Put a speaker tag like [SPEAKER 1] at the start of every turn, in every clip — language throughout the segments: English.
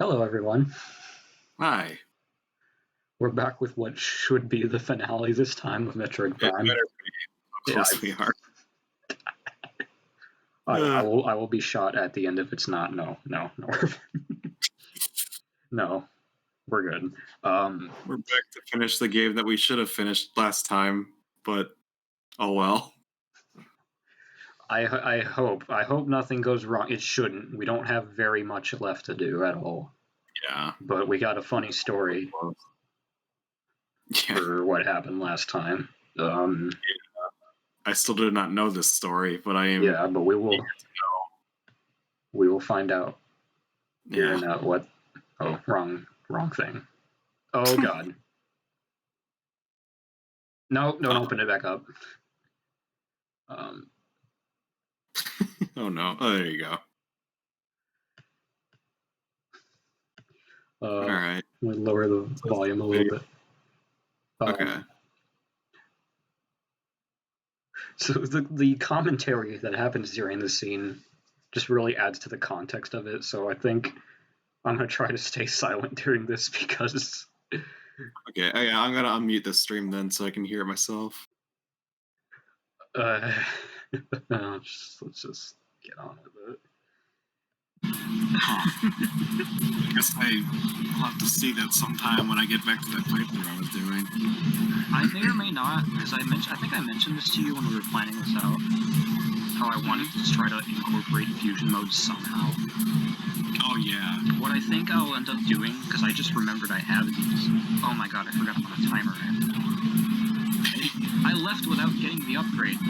[SPEAKER 1] Hello, everyone.
[SPEAKER 2] Hi.
[SPEAKER 1] We're back with what should be the finale this time of Metroid Prime.
[SPEAKER 2] Better be. How close we are.
[SPEAKER 1] I will be shot at the end if it's not. No. No, we're good.
[SPEAKER 2] We're back to finish the game that we should have finished last time, but oh well.
[SPEAKER 1] I hope nothing goes wrong. It shouldn't. We don't have very much left to do at all.
[SPEAKER 2] Yeah.
[SPEAKER 1] But we got a funny story for what happened last time.
[SPEAKER 2] I still do not know this story, but I am.
[SPEAKER 1] Yeah, but we will find out.
[SPEAKER 2] Yeah.
[SPEAKER 1] What? Oh, wrong thing. Oh God. No, don't open it back up.
[SPEAKER 2] Oh no. Oh, there you go. All right.
[SPEAKER 1] We'll lower the volume a little bit.
[SPEAKER 2] Okay.
[SPEAKER 1] So the commentary that happens during the scene just really adds to the context of it. So I think I'm gonna try to stay silent during this because.
[SPEAKER 2] Okay. I'm gonna unmute the stream then so I can hear it myself.
[SPEAKER 1] Let's just get on with it.
[SPEAKER 2] I guess I'll have to see that sometime when I get back to that playthrough I was doing.
[SPEAKER 3] I may or may not, because I think I mentioned this to you when we were planning this out. How I wanted to try to incorporate fusion modes somehow.
[SPEAKER 2] Oh yeah.
[SPEAKER 3] What I think I'll end up doing, because I just remembered I have these. Oh my god, I forgot about a timer. I left without getting the upgrade.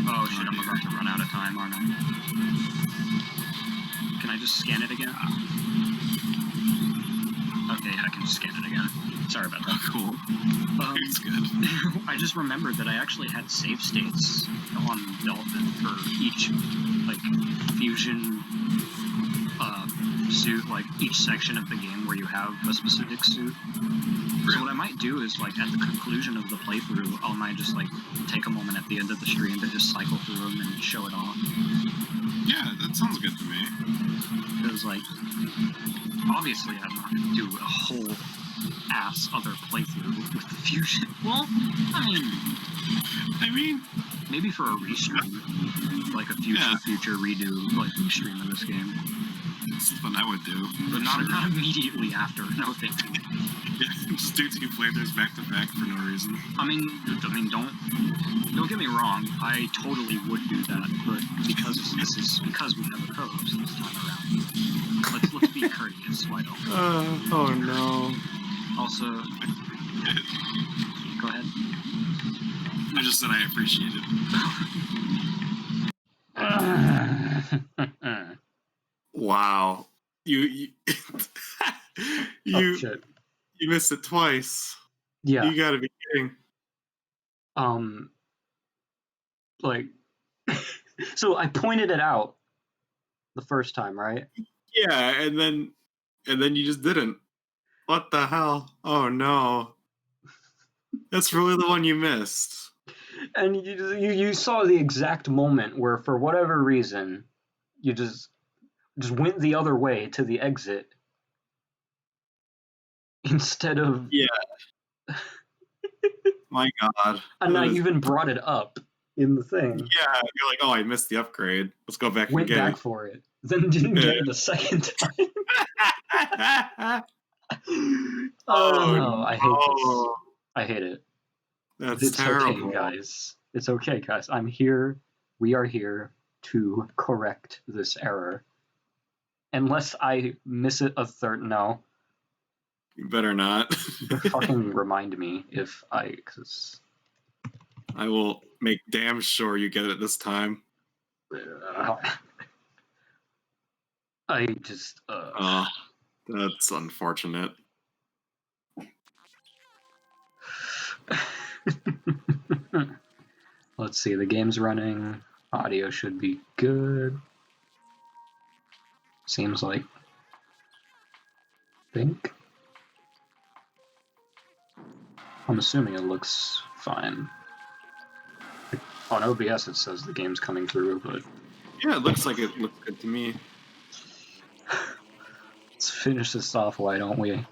[SPEAKER 3] Oh shit, I'm about to run out of time, aren't I? Can I just scan it again? Okay, I can just scan it again. Sorry about that.
[SPEAKER 2] Cool. It's good.
[SPEAKER 3] I just remembered that I actually had save states on development for each, like, fusion suit, like, each section of the game where you have a specific suit. So what I might do is, like, at the conclusion of the playthrough, I might just, like, take a moment at the end of the stream to just cycle through them and show it off.
[SPEAKER 2] Yeah, that sounds good to me.
[SPEAKER 3] Because, like, obviously I'm not going to do a whole ass other playthrough with the fusion. Well, I mean, maybe for a restream, like a future redo, like restream of this game.
[SPEAKER 2] Something I would do,
[SPEAKER 3] but not immediately after. No thank you.
[SPEAKER 2] Yeah, just do 2 playthroughs back to back for no reason.
[SPEAKER 3] I mean, don't get me wrong. I totally would do that, but because we have a co-host this time around, let's be courteous. Why don't we?
[SPEAKER 2] Oh no.
[SPEAKER 3] Also, go ahead.
[SPEAKER 2] I just said I appreciate it. Wow. You
[SPEAKER 1] shit.
[SPEAKER 2] You missed it twice.
[SPEAKER 1] Yeah.
[SPEAKER 2] You gotta be kidding.
[SPEAKER 1] Like, so I pointed it out the first time, right?
[SPEAKER 2] Yeah, and then you just didn't. What the hell? Oh no. That's really the one you missed.
[SPEAKER 1] And you saw the exact moment where, for whatever reason, you just went the other way to the exit instead of...
[SPEAKER 2] Yeah. My god.
[SPEAKER 1] And I even brought it up in the thing.
[SPEAKER 2] Yeah, you're like, oh, I missed the upgrade. Let's go back and get it.
[SPEAKER 1] Went back for it. Then didn't get it the second time. Oh, no. I hate this. I hate it.
[SPEAKER 2] That's terrible.
[SPEAKER 1] Okay, guys. It's okay, guys. I'm here. We are here to correct this error. Unless I miss it a third... No.
[SPEAKER 2] You better not.
[SPEAKER 1] Fucking remind me if I... Cause
[SPEAKER 2] I will make damn sure you get it this time.
[SPEAKER 1] I just...
[SPEAKER 2] That's unfortunate.
[SPEAKER 1] Let's see, the game's running. Audio should be good. Seems like. Think. I'm assuming it looks fine. On OBS it says the game's coming through, but...
[SPEAKER 2] Yeah, it looks like it looks good to me.
[SPEAKER 1] Let's finish this off, why don't we?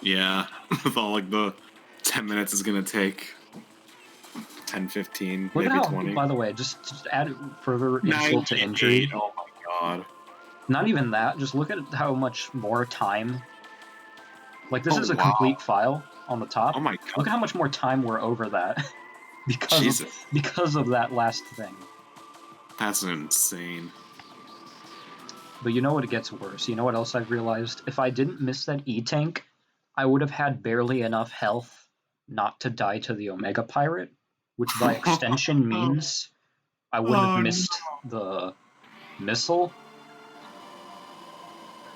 [SPEAKER 2] Yeah, with all like the 10 minutes is gonna take. 10, 15,
[SPEAKER 1] Look
[SPEAKER 2] maybe
[SPEAKER 1] at how,
[SPEAKER 2] 20.
[SPEAKER 1] by the way, just add further insult to
[SPEAKER 2] 98.
[SPEAKER 1] injury.
[SPEAKER 2] Oh my god.
[SPEAKER 1] Not even that, just look at how much more time. Like, this
[SPEAKER 2] Oh,
[SPEAKER 1] is a
[SPEAKER 2] wow.
[SPEAKER 1] complete file on the top.
[SPEAKER 2] Oh my god.
[SPEAKER 1] Look at how much more time we're over that
[SPEAKER 2] Jesus.
[SPEAKER 1] because of that last thing.
[SPEAKER 2] That's insane.
[SPEAKER 1] But you know what, it gets worse. You know what else I've realized? If I didn't miss that E-Tank, I would have had barely enough health not to die to the Omega Pirate, which by extension means I wouldn't have missed the missile.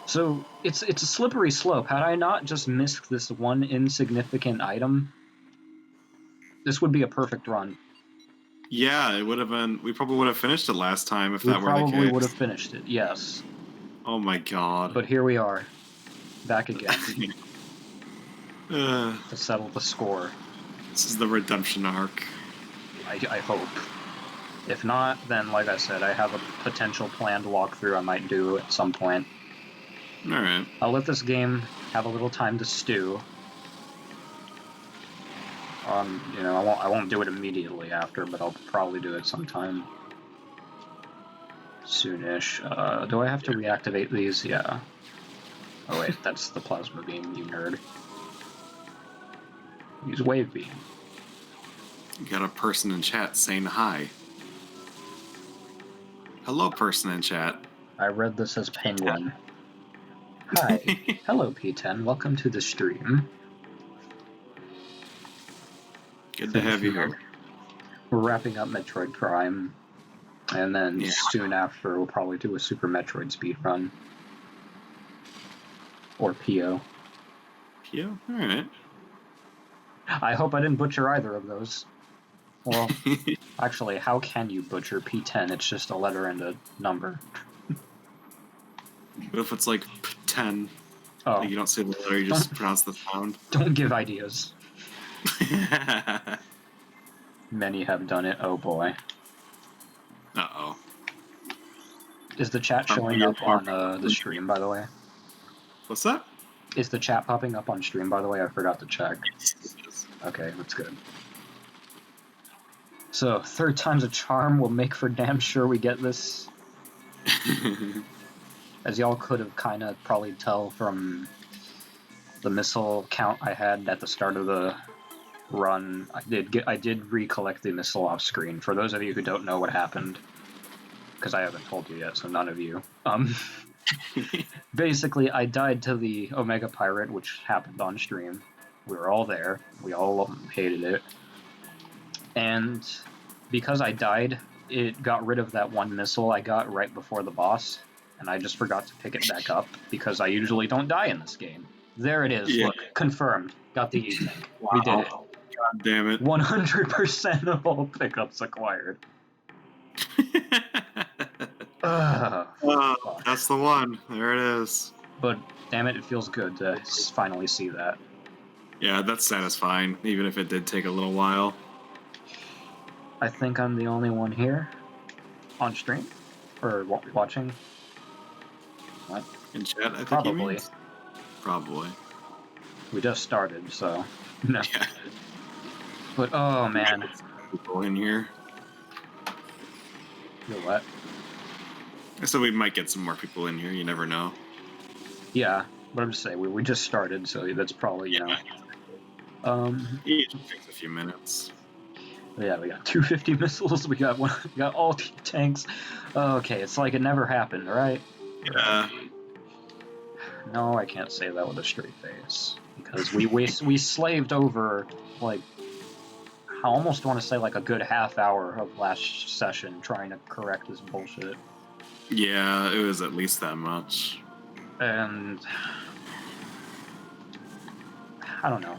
[SPEAKER 1] So it's a slippery slope. Had I not just missed this one insignificant item, this would be a perfect run.
[SPEAKER 2] Yeah, it would have been. We probably would have finished it last time if
[SPEAKER 1] We
[SPEAKER 2] that were the case.
[SPEAKER 1] probably would have finished it, yes.
[SPEAKER 2] Oh my god.
[SPEAKER 1] But here we are, back again
[SPEAKER 2] Uh,
[SPEAKER 1] to settle the score.
[SPEAKER 2] this is the redemption arc.
[SPEAKER 1] I hope. If not, then like I said, I have a potential planned walkthrough I might do at some point.
[SPEAKER 2] Alright.
[SPEAKER 1] I'll let this game have a little time to stew. You know, I won't do it immediately after, but I'll probably do it sometime soonish. Do I have to reactivate these? Yeah. Oh wait, that's the plasma beam, you nerd. Use wave beam.
[SPEAKER 2] You got a person in chat saying hi. Hello, person in chat.
[SPEAKER 1] I read this as penguin. Hi. Hello, P10. Welcome to the stream.
[SPEAKER 2] Good to have you here.
[SPEAKER 1] We're wrapping up Metroid Prime, and then
[SPEAKER 2] Yeah.
[SPEAKER 1] soon after we'll probably do a Super Metroid speedrun. Or PO.
[SPEAKER 2] Yeah, alright.
[SPEAKER 1] I hope I didn't butcher either of those. Well, actually, how can you butcher P10? It's just a letter and a number.
[SPEAKER 2] What if it's like 10?
[SPEAKER 1] Oh,
[SPEAKER 2] Like you don't say the letter, you just pronounce the sound.
[SPEAKER 1] don't give ideas. Many have done it. Oh boy.
[SPEAKER 2] Uh-oh.
[SPEAKER 1] Is the chat showing up on the stream, by the way?
[SPEAKER 2] What's that?
[SPEAKER 1] Is the chat popping up on stream, by the way? I forgot to check. Okay, that's good. So, third time's a charm. We'll make for damn sure we get this. As y'all could have kind of probably tell from the missile count I had at the start of the run, I did recollect the missile off screen. For those of you who don't know what happened, because I haven't told you yet, so none of you. Basically, I died to the Omega Pirate, which happened on stream. We were all there. We all hated it. And because I died, it got rid of that one missile I got right before the boss, and I just forgot to pick it back up, because I usually don't die in this game. There it is,
[SPEAKER 2] Yeah.
[SPEAKER 1] look, confirmed. Got the E-Tank. We did it.
[SPEAKER 2] God damn it.
[SPEAKER 1] 100% of all pickups acquired. Fuck.
[SPEAKER 2] That's the one. There it is.
[SPEAKER 1] But damn it, it feels good to finally see that.
[SPEAKER 2] Yeah, that's satisfying, even if it did take a little while.
[SPEAKER 1] I think I'm the only one here on stream or watching. What?
[SPEAKER 2] In chat, I think
[SPEAKER 1] Probably.
[SPEAKER 2] he means? Probably.
[SPEAKER 1] We just started, so no.
[SPEAKER 2] Yeah.
[SPEAKER 1] But oh man,
[SPEAKER 2] People in here.
[SPEAKER 1] you're what?
[SPEAKER 2] So we might get some more people in here. You never know.
[SPEAKER 1] Yeah, but I'm just saying we just started, so that's probably you know.
[SPEAKER 2] It takes a few minutes.
[SPEAKER 1] Yeah, we got 250 missiles. We got all tanks. Okay, it's like it never happened, right?
[SPEAKER 2] Yeah.
[SPEAKER 1] No, I can't say that with a straight face because we slaved over like I almost want to say like a good half hour of last session trying to correct this bullshit.
[SPEAKER 2] Yeah, it was at least that much.
[SPEAKER 1] And I don't know.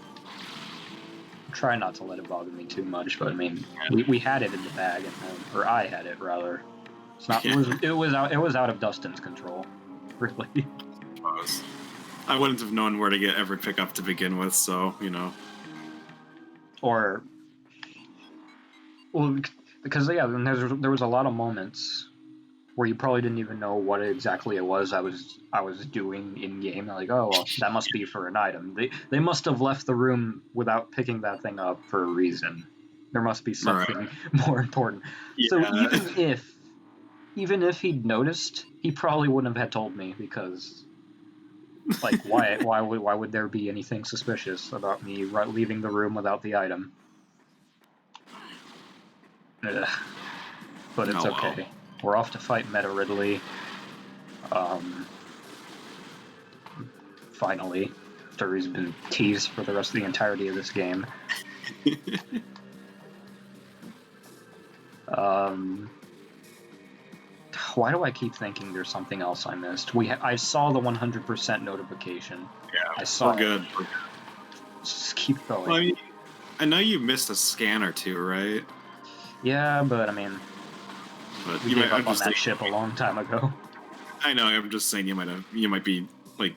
[SPEAKER 1] Try not to let it bother me too much, but I mean, we had it in the bag, or I had it rather. It's not. It was out of Dustin's control, really.
[SPEAKER 2] I wouldn't have known where to get every pickup to begin with, so you know.
[SPEAKER 1] Or, well, because yeah, there was a lot of moments where you probably didn't even know what exactly it was I was doing in game. Like, oh, well, that must be for an item. They must have left the room without picking that thing up for a reason. There must be something more important.
[SPEAKER 2] Yeah.
[SPEAKER 1] So even if he'd noticed, he probably wouldn't have had told me, because, like, why would there be anything suspicious about me leaving the room without the item? Ugh. But it's okay.
[SPEAKER 2] Well.
[SPEAKER 1] We're off to fight Meta Ridley. Finally, after he's been teased for the rest of the entirety of this game. Why do I keep thinking there's something else I missed? I saw the 100% notification.
[SPEAKER 2] Yeah,
[SPEAKER 1] I saw
[SPEAKER 2] we're good.
[SPEAKER 1] it. Just keep going.
[SPEAKER 2] Well, I mean, I know you missed a scan or two, right?
[SPEAKER 1] Yeah, but I mean,
[SPEAKER 2] But
[SPEAKER 1] we gave up on that ship a long time ago.
[SPEAKER 2] I know. I'm just saying you might be like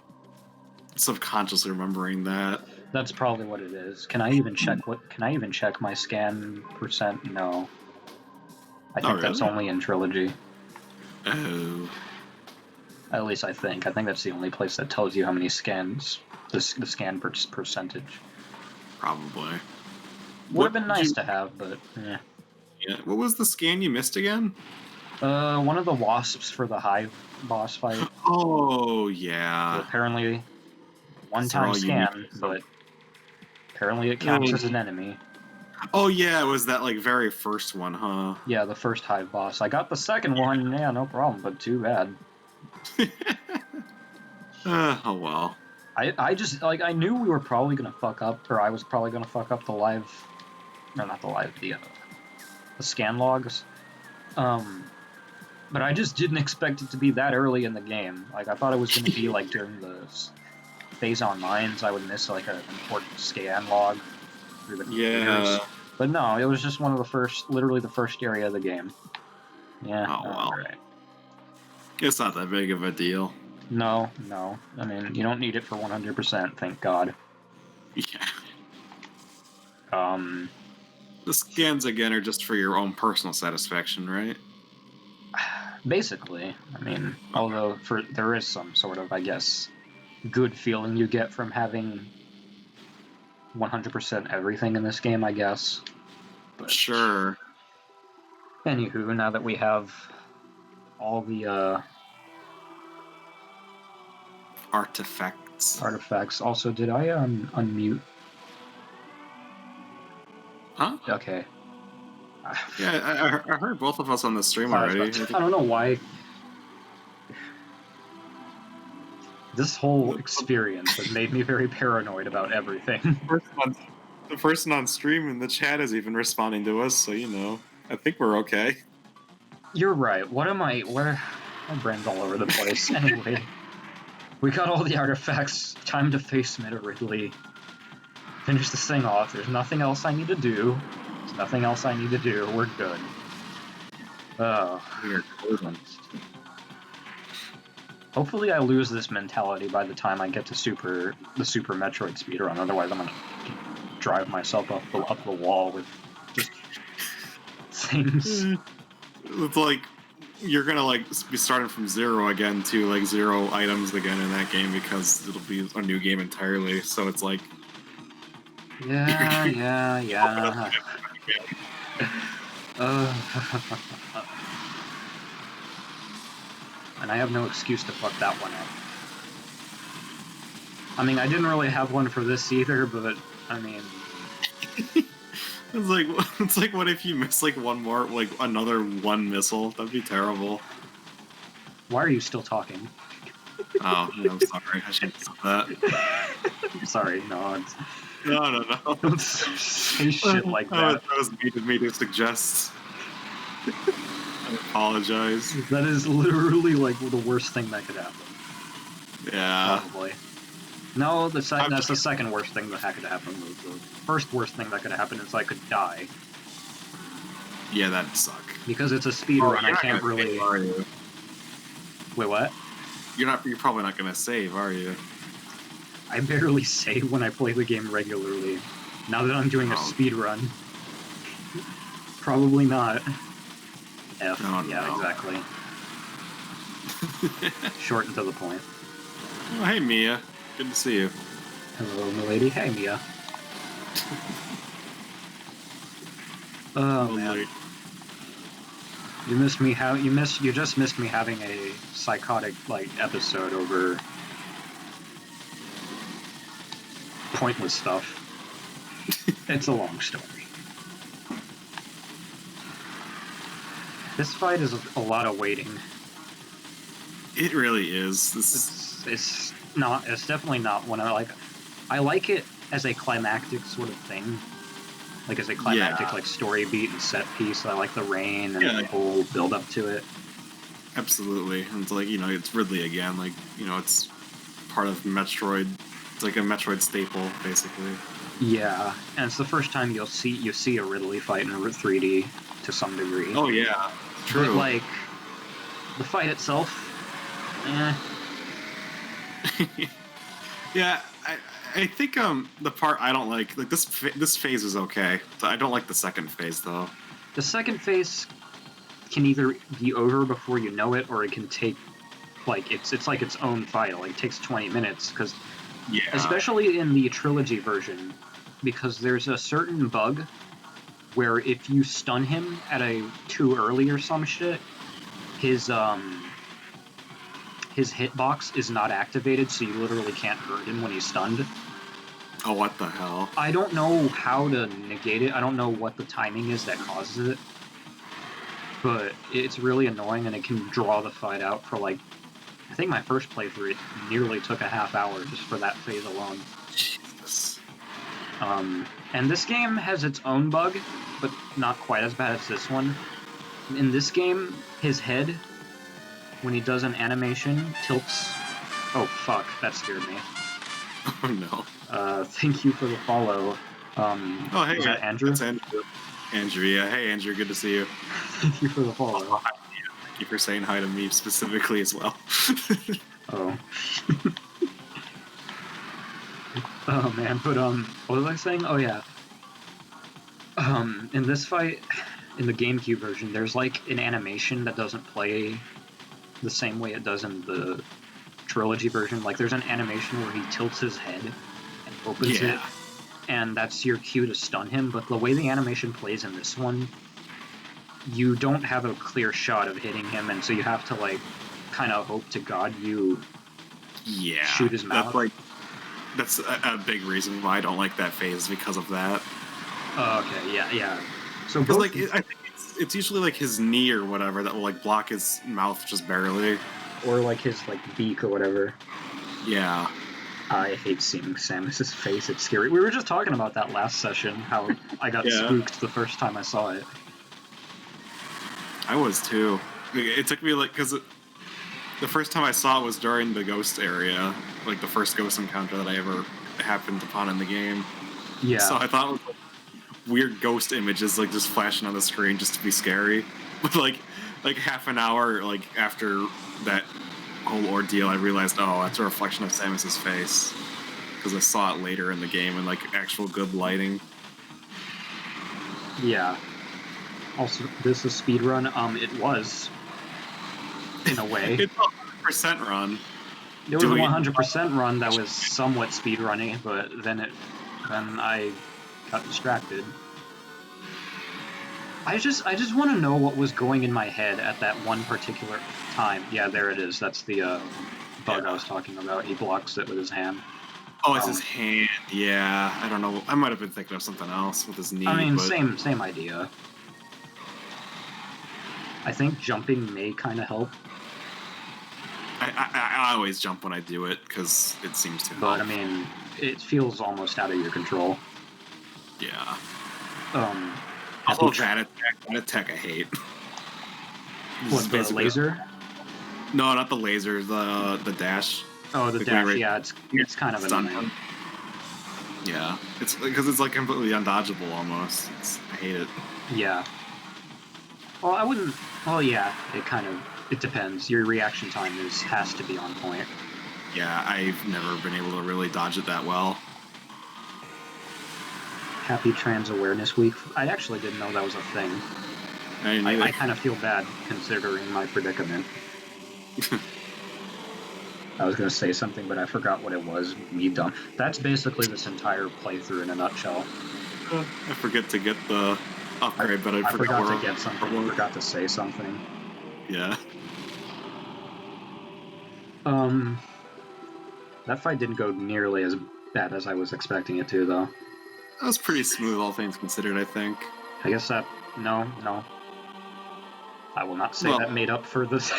[SPEAKER 2] subconsciously remembering that.
[SPEAKER 1] That's probably what it is. Can I even check my scan percent? No. I think that's only in Trilogy.
[SPEAKER 2] Oh.
[SPEAKER 1] At least I think. I think that's the only place that tells you how many scans, the scan percentage.
[SPEAKER 2] Probably.
[SPEAKER 1] Would have been nice to have, but yeah.
[SPEAKER 2] Yeah. What was the scan you missed again?
[SPEAKER 1] One of the wasps for the Hive boss fight.
[SPEAKER 2] Oh yeah.
[SPEAKER 1] So apparently, one-time scan, but apparently it counts as an enemy.
[SPEAKER 2] Oh yeah, it was that like very first one, huh?
[SPEAKER 1] Yeah, the first Hive boss. I got the second one, yeah, no problem, but too bad.
[SPEAKER 2] Oh well.
[SPEAKER 1] I just, like, I knew we were probably gonna fuck up, or I was probably gonna fuck up the live, or not the live, the scan logs. But I just didn't expect it to be that early in the game. Like, I thought it was gonna be like during the phase on mines, I would miss like an important scan log through the computers. But no, it was just one of the first, literally the first area of the game. Yeah.
[SPEAKER 2] Oh well.
[SPEAKER 1] Alright.
[SPEAKER 2] It's not that big of a deal.
[SPEAKER 1] No. I mean, you don't need it for 100%, thank God.
[SPEAKER 2] Yeah.
[SPEAKER 1] The
[SPEAKER 2] scans again are just for your own personal satisfaction, right?
[SPEAKER 1] Basically. I mean, although there is some sort of, I guess, good feeling you get from having 100% everything in this game, I guess. But
[SPEAKER 2] sure.
[SPEAKER 1] Anywho, now that we have all the artifacts. Also, did I unmute?
[SPEAKER 2] Huh?
[SPEAKER 1] Okay.
[SPEAKER 2] Yeah, I heard both of us on the stream already.
[SPEAKER 1] I don't know why. This whole experience has made me very paranoid about everything.
[SPEAKER 2] The person on stream in the chat is even responding to us, so you know. I think we're okay.
[SPEAKER 1] You're right. My brain's all over the place. Anyway, we got all the artifacts. Time to face Meta Ridley. Finish this thing off. There's nothing else I need to do. There's nothing else I need to do. We're good. Oh.
[SPEAKER 2] Weird.
[SPEAKER 1] Hopefully I lose this mentality by the time I get to the Super Metroid speedrun. Otherwise I'm gonna drive myself up the wall with just things.
[SPEAKER 2] It's like you're gonna like be starting from zero again to like 0 items again in that game because it'll be a new game entirely. So it's like
[SPEAKER 1] yeah. And I have no excuse to fuck that one up. I mean, I didn't really have one for this either, but I mean,
[SPEAKER 2] it's like what if you miss like another one missile? That'd be terrible.
[SPEAKER 1] Why are you still talking?
[SPEAKER 2] Oh, yeah, I'm sorry. I shouldn't have said that.
[SPEAKER 1] I'm sorry. No.
[SPEAKER 2] Don't
[SPEAKER 1] say shit like that.
[SPEAKER 2] That was me to suggest. I apologize.
[SPEAKER 1] That is literally like the worst thing that could happen.
[SPEAKER 2] Yeah.
[SPEAKER 1] Probably. No, that's the second worst thing that could happen. The first worst thing that could happen is I could die.
[SPEAKER 2] Yeah, that'd suck.
[SPEAKER 1] Because it's a speedrun, I can't really.
[SPEAKER 2] Save, are you?
[SPEAKER 1] Wait, what?
[SPEAKER 2] You're probably not gonna save, are you?
[SPEAKER 1] I barely save when I play the game regularly. Now that I'm doing a speedrun. Probably not.
[SPEAKER 2] Oh,
[SPEAKER 1] Yeah,
[SPEAKER 2] no.
[SPEAKER 1] exactly. Short and to the point.
[SPEAKER 2] Oh, hey, Mia. Good to see you.
[SPEAKER 1] Hello, milady. Hey, Mia. Oh, man.
[SPEAKER 2] Late.
[SPEAKER 1] You missed me. You just missed me having a psychotic episode over pointless stuff. It's a long story. This fight is a lot of waiting.
[SPEAKER 2] It really is.
[SPEAKER 1] It's not. It's definitely not one I like. I like it as a climactic sort of thing. Like as a climactic story beat and set piece. I like the rain and the whole build up to it.
[SPEAKER 2] Absolutely. And it's it's Ridley again. It's part of Metroid. It's like a Metroid staple, basically.
[SPEAKER 1] Yeah, and it's the first time you see a Ridley fight in 3D to some degree.
[SPEAKER 2] Oh yeah, true.
[SPEAKER 1] But the fight itself,
[SPEAKER 2] Yeah, I think the part I don't like this phase is okay. I don't like the second phase though.
[SPEAKER 1] The second phase can either be over before you know it, or it can take it's like its own fight. It takes 20 minutes because especially in the trilogy version, because there's a certain bug where if you stun him at too early or some shit, his hitbox is not activated, so you literally can't hurt him when he's stunned.
[SPEAKER 2] Oh, what the hell?
[SPEAKER 1] I don't know how to negate it. I don't know what the timing is that causes it. But it's really annoying, and it can draw the fight out for, I think my first playthrough, it nearly took a half hour just for that phase alone.
[SPEAKER 2] Jesus.
[SPEAKER 1] And this game has its own bug, but not quite as bad as this one. In this game, his head, when he does an animation, tilts... Oh, fuck, that scared me.
[SPEAKER 2] Oh, no.
[SPEAKER 1] Thank you for the follow.
[SPEAKER 2] Oh, hey,
[SPEAKER 1] is that Andrew?
[SPEAKER 2] That's Andrew. Andrew, yeah. Hey, Andrew, good to see you.
[SPEAKER 1] Thank you for the follow.
[SPEAKER 2] Oh, thank you for saying hi to me specifically as well.
[SPEAKER 1] Oh. Oh, man, but, what was I saying? Oh, yeah. In this fight, in the GameCube version, there's, an animation that doesn't play the same way it does in the trilogy version. There's an animation where he tilts his head and opens it, and that's your cue to stun him, but the way the animation plays in this one, you don't have a clear shot of hitting him, and so you have to, kind of hope to God you shoot his mouth.
[SPEAKER 2] That's a big reason why I don't like that phase, because of that.
[SPEAKER 1] Oh, okay, yeah. So
[SPEAKER 2] because I think it's usually his knee or whatever that will block his mouth just barely,
[SPEAKER 1] or his beak or whatever.
[SPEAKER 2] Yeah.
[SPEAKER 1] I hate seeing Samus's face. It's scary. We were just talking about that last session. How I got spooked the first time I saw it.
[SPEAKER 2] I was too. It took me because the first time I saw it was during the ghost area, the first ghost encounter that I ever happened upon in the game.
[SPEAKER 1] Yeah.
[SPEAKER 2] So I thought it was weird ghost images just flashing on the screen just to be scary. But half an hour after that whole ordeal, I realized, oh, that's a reflection of Samus's face, because I saw it later in the game in actual good lighting.
[SPEAKER 1] Yeah. Also, this is speedrun. It was, in a way.
[SPEAKER 2] It's a 100% run.
[SPEAKER 1] It was a 100% run that was somewhat speedrunning, but then I got distracted. I just want to know what was going in my head at that one particular time. Yeah, there it is. That's the bug I was talking about. He blocks it with his hand.
[SPEAKER 2] Oh, it's his hand. Yeah, I don't know. I might have been thinking of something else with his knee.
[SPEAKER 1] I mean,
[SPEAKER 2] but...
[SPEAKER 1] same idea. I think jumping may kind of help.
[SPEAKER 2] I always jump when I do it because it seems to help.
[SPEAKER 1] But I mean, it feels almost out of your control.
[SPEAKER 2] Yeah.
[SPEAKER 1] Also,
[SPEAKER 2] that attack I hate.
[SPEAKER 1] What, the laser?
[SPEAKER 2] No, not the laser. The dash.
[SPEAKER 1] Oh, the dash. Yeah, it's kind of annoying.
[SPEAKER 2] Yeah, it's because it's completely undodgeable almost. I hate it.
[SPEAKER 1] Yeah. Well, I wouldn't. Well, yeah, it depends. Your reaction time has to be on point.
[SPEAKER 2] Yeah, I've never been able to really dodge it that well.
[SPEAKER 1] Happy Trans Awareness Week. I actually didn't know that was a thing. I kind of feel bad considering my predicament. I was going to say something, but I forgot what it was. Me dumb. That's basically this entire playthrough in a nutshell.
[SPEAKER 2] I forget to get the upgrade, but I
[SPEAKER 1] forgot to get something. I forgot to say something.
[SPEAKER 2] Yeah.
[SPEAKER 1] That fight didn't go nearly as bad as I was expecting it to, though.
[SPEAKER 2] That was pretty smooth, all things considered, I think.
[SPEAKER 1] I guess that... No. I will not say that made up for this.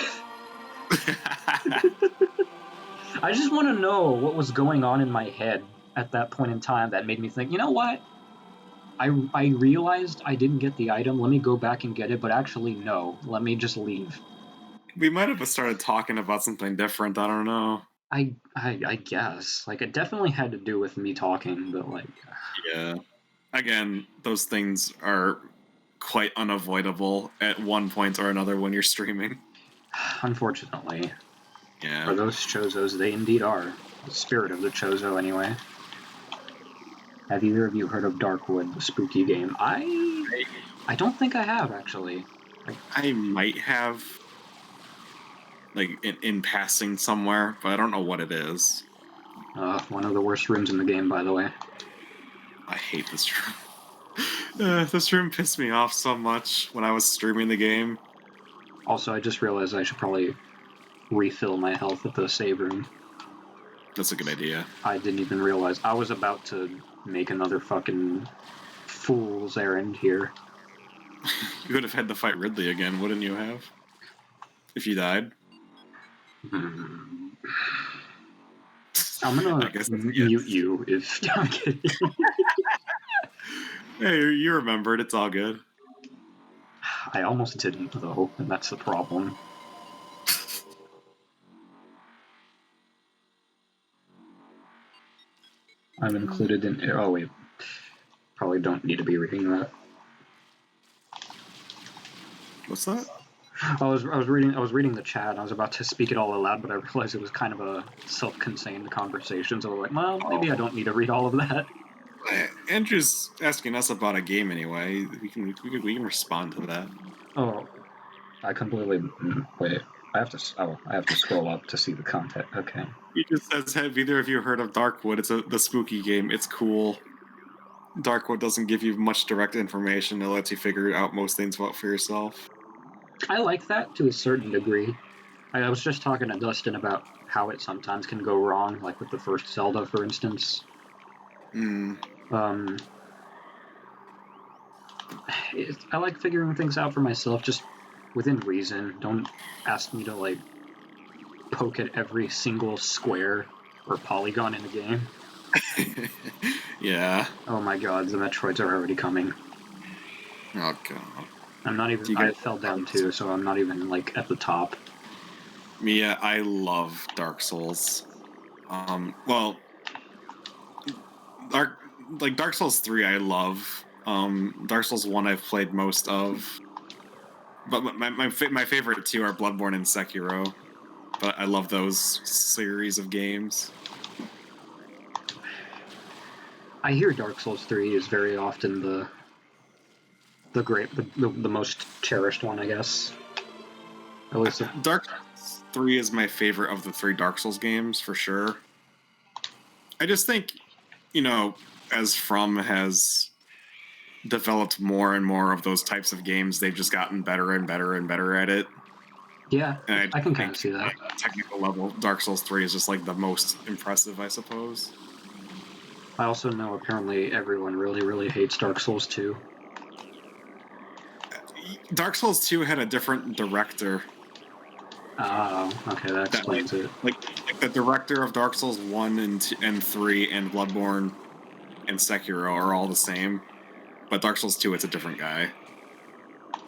[SPEAKER 1] I just want to know what was going on in my head at that point in time that made me think, you know what? I realized I didn't get the item. Let me go back and get it, but actually, no. Let me just leave.
[SPEAKER 2] We might have started talking about something different. I don't know.
[SPEAKER 1] I guess. Like, it definitely had to do with me talking, but, like...
[SPEAKER 2] Yeah. Again, those things are quite unavoidable at one point or another when you're streaming.
[SPEAKER 1] Unfortunately.
[SPEAKER 2] Yeah.
[SPEAKER 1] For those Chozos, they indeed are. The spirit of the Chozo, anyway. Have either of you heard of Darkwood, the spooky game? I don't think I have, actually.
[SPEAKER 2] I might have, like, in passing somewhere, but I don't know what it is.
[SPEAKER 1] One of the worst rooms in the game, by the way.
[SPEAKER 2] I hate this room. This room pissed me off so much when I was streaming the game.
[SPEAKER 1] Also, I just realized I should probably refill my health at the save room.
[SPEAKER 2] That's a good idea.
[SPEAKER 1] I didn't even realize. I was about to make another fucking fool's errand here.
[SPEAKER 2] You would have had to fight Ridley again, wouldn't you have? If you died?
[SPEAKER 1] I'm gonna mute you if I'm kidding.
[SPEAKER 2] Hey, you remembered. It's all good.
[SPEAKER 1] I almost didn't, though, and that's the problem. I'm included in... Oh, wait. Probably don't need to be reading that.
[SPEAKER 2] What's that?
[SPEAKER 1] I was reading the chat, and I was about to speak it all aloud, but I realized it was kind of a self-contained conversation, so I was like, well, maybe I don't need to read all of that.
[SPEAKER 2] Andrew's asking us about a game anyway. We can respond to that.
[SPEAKER 1] Oh, I completely... Wait. I have to scroll up to see the content. Okay.
[SPEAKER 2] He just says, have either of you heard of Darkwood? It's the spooky game. It's cool. Darkwood doesn't give you much direct information. It lets you figure out most things for yourself.
[SPEAKER 1] I like that to a certain degree. I was just talking to Dustin about how it sometimes can go wrong, like with the first Zelda, for instance. I like figuring things out for myself, just within reason. Don't ask me to, like, poke at every single square or polygon in the game.
[SPEAKER 2] Yeah.
[SPEAKER 1] Oh my god, the Metroids are already coming.
[SPEAKER 2] Oh god.
[SPEAKER 1] I'm not even... I fell down too, so I'm not even, like, at the top.
[SPEAKER 2] Mia, I love Dark Souls. Well, Dark Souls 3 I love. Dark Souls 1 I've played most of. But my favorite two are Bloodborne and Sekiro. But I love those series of games.
[SPEAKER 1] I hear Dark Souls 3 is very often the most cherished one, I guess. At least
[SPEAKER 2] Dark Souls 3 is my favorite of the three Dark Souls games, for sure. I just think, as From has developed more and more of those types of games, they've just gotten better and better and better at it.
[SPEAKER 1] Yeah, I can kind of see that.
[SPEAKER 2] At technical level, Dark Souls 3 is just like the most impressive, I suppose.
[SPEAKER 1] I also know apparently everyone really, really hates Dark Souls 2.
[SPEAKER 2] Dark Souls 2 had a different director.
[SPEAKER 1] Oh, okay, that explains it.
[SPEAKER 2] Like the director of Dark Souls 1 and 3 and Bloodborne and Sekiro are all the same, but Dark Souls 2, it's a different guy.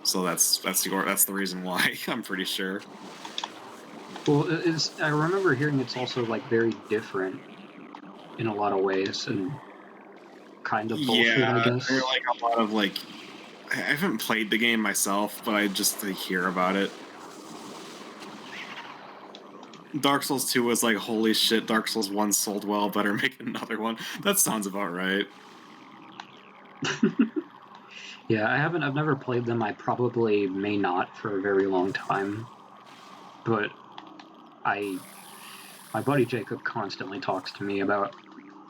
[SPEAKER 2] So that's the reason why, I'm pretty sure.
[SPEAKER 1] Well, I remember hearing it's also, like, very different in a lot of ways, and kind of bullshit, I guess.
[SPEAKER 2] There are, like, a lot of, like... I haven't played the game myself, but I just hear about it. Dark Souls 2 was like, holy shit, Dark Souls 1 sold well, better make another one. That sounds about right.
[SPEAKER 1] Yeah, I've never played them. I probably may not for a very long time. But My buddy Jacob constantly talks to me about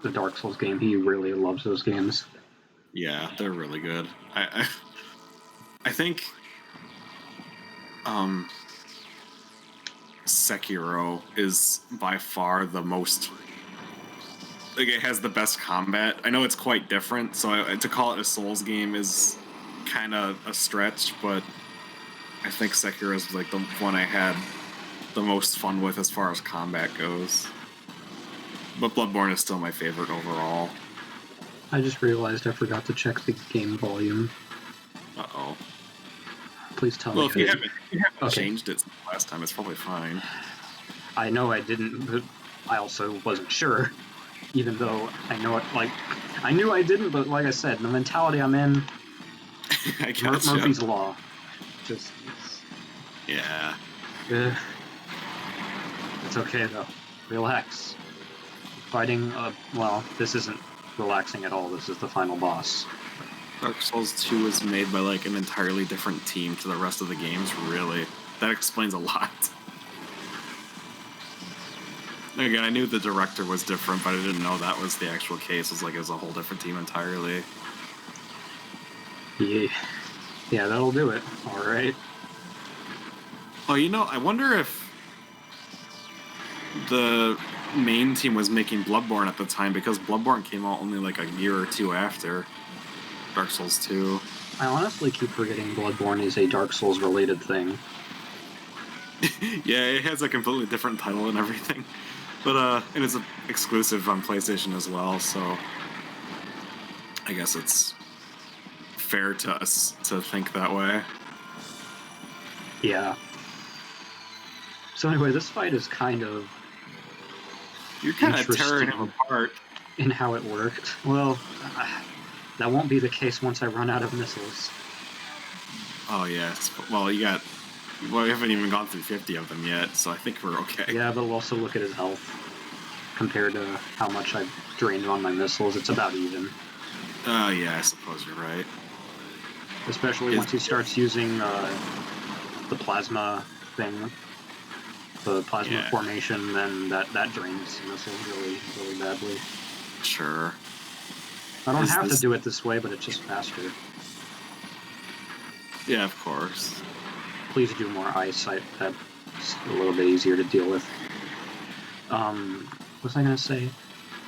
[SPEAKER 1] the Dark Souls game. He really loves those games.
[SPEAKER 2] Yeah, they're really good. I think Sekiro is by far the most, like, it has the best combat. I know it's quite different, so to call it a Souls game is kind of a stretch, but I think Sekiro is like the one I had the most fun with as far as combat goes. But Bloodborne is still my favorite overall.
[SPEAKER 1] I just realized I forgot to check the game volume.
[SPEAKER 2] Uh-oh.
[SPEAKER 1] Please tell me.
[SPEAKER 2] Well, if you haven't
[SPEAKER 1] Okay.
[SPEAKER 2] changed it since last time, it's probably fine.
[SPEAKER 1] I know I didn't, but I also wasn't sure. Even though I know it, like, I knew I didn't, but like I said, the mentality I'm in,
[SPEAKER 2] I gotcha.
[SPEAKER 1] Murphy's Law. Just,
[SPEAKER 2] Yeah.
[SPEAKER 1] It's okay though. Relax. Fighting, well, this isn't relaxing at all. This is the final boss.
[SPEAKER 2] Dark Souls 2 is made by like an entirely different team to the rest of the games, really. That explains a lot. Again, I knew the director was different, but I didn't know that was the actual case. It was a whole different team entirely.
[SPEAKER 1] Yeah, that'll do it. Alright.
[SPEAKER 2] Oh, I wonder if the main team was making Bloodborne at the time, because Bloodborne came out only like a year or two after Dark Souls 2.
[SPEAKER 1] I honestly keep forgetting Bloodborne is a Dark Souls related thing.
[SPEAKER 2] Yeah, it has a completely different title and everything. But, and it's an exclusive on PlayStation as well, so I guess it's fair to us to think that way.
[SPEAKER 1] Yeah. So anyway, this fight is kind of...
[SPEAKER 2] You're kind of tearing him apart.
[SPEAKER 1] In how it worked. Well, that won't be the case once I run out of missiles.
[SPEAKER 2] Oh, yes. Well, we haven't even gone through 50 of them yet, so I think we're okay.
[SPEAKER 1] Yeah, but we'll also look at his health. Compared to how much I've drained on my missiles, it's about even.
[SPEAKER 2] Yeah, I suppose you're right.
[SPEAKER 1] Especially once he starts using the plasma thing, the plasma formation, then that drains missiles really, really badly.
[SPEAKER 2] Sure.
[SPEAKER 1] I don't have to do it this way, but it's just faster.
[SPEAKER 2] Yeah, of course.
[SPEAKER 1] Please do more eyesight. That's a little bit easier to deal with. What was I gonna say?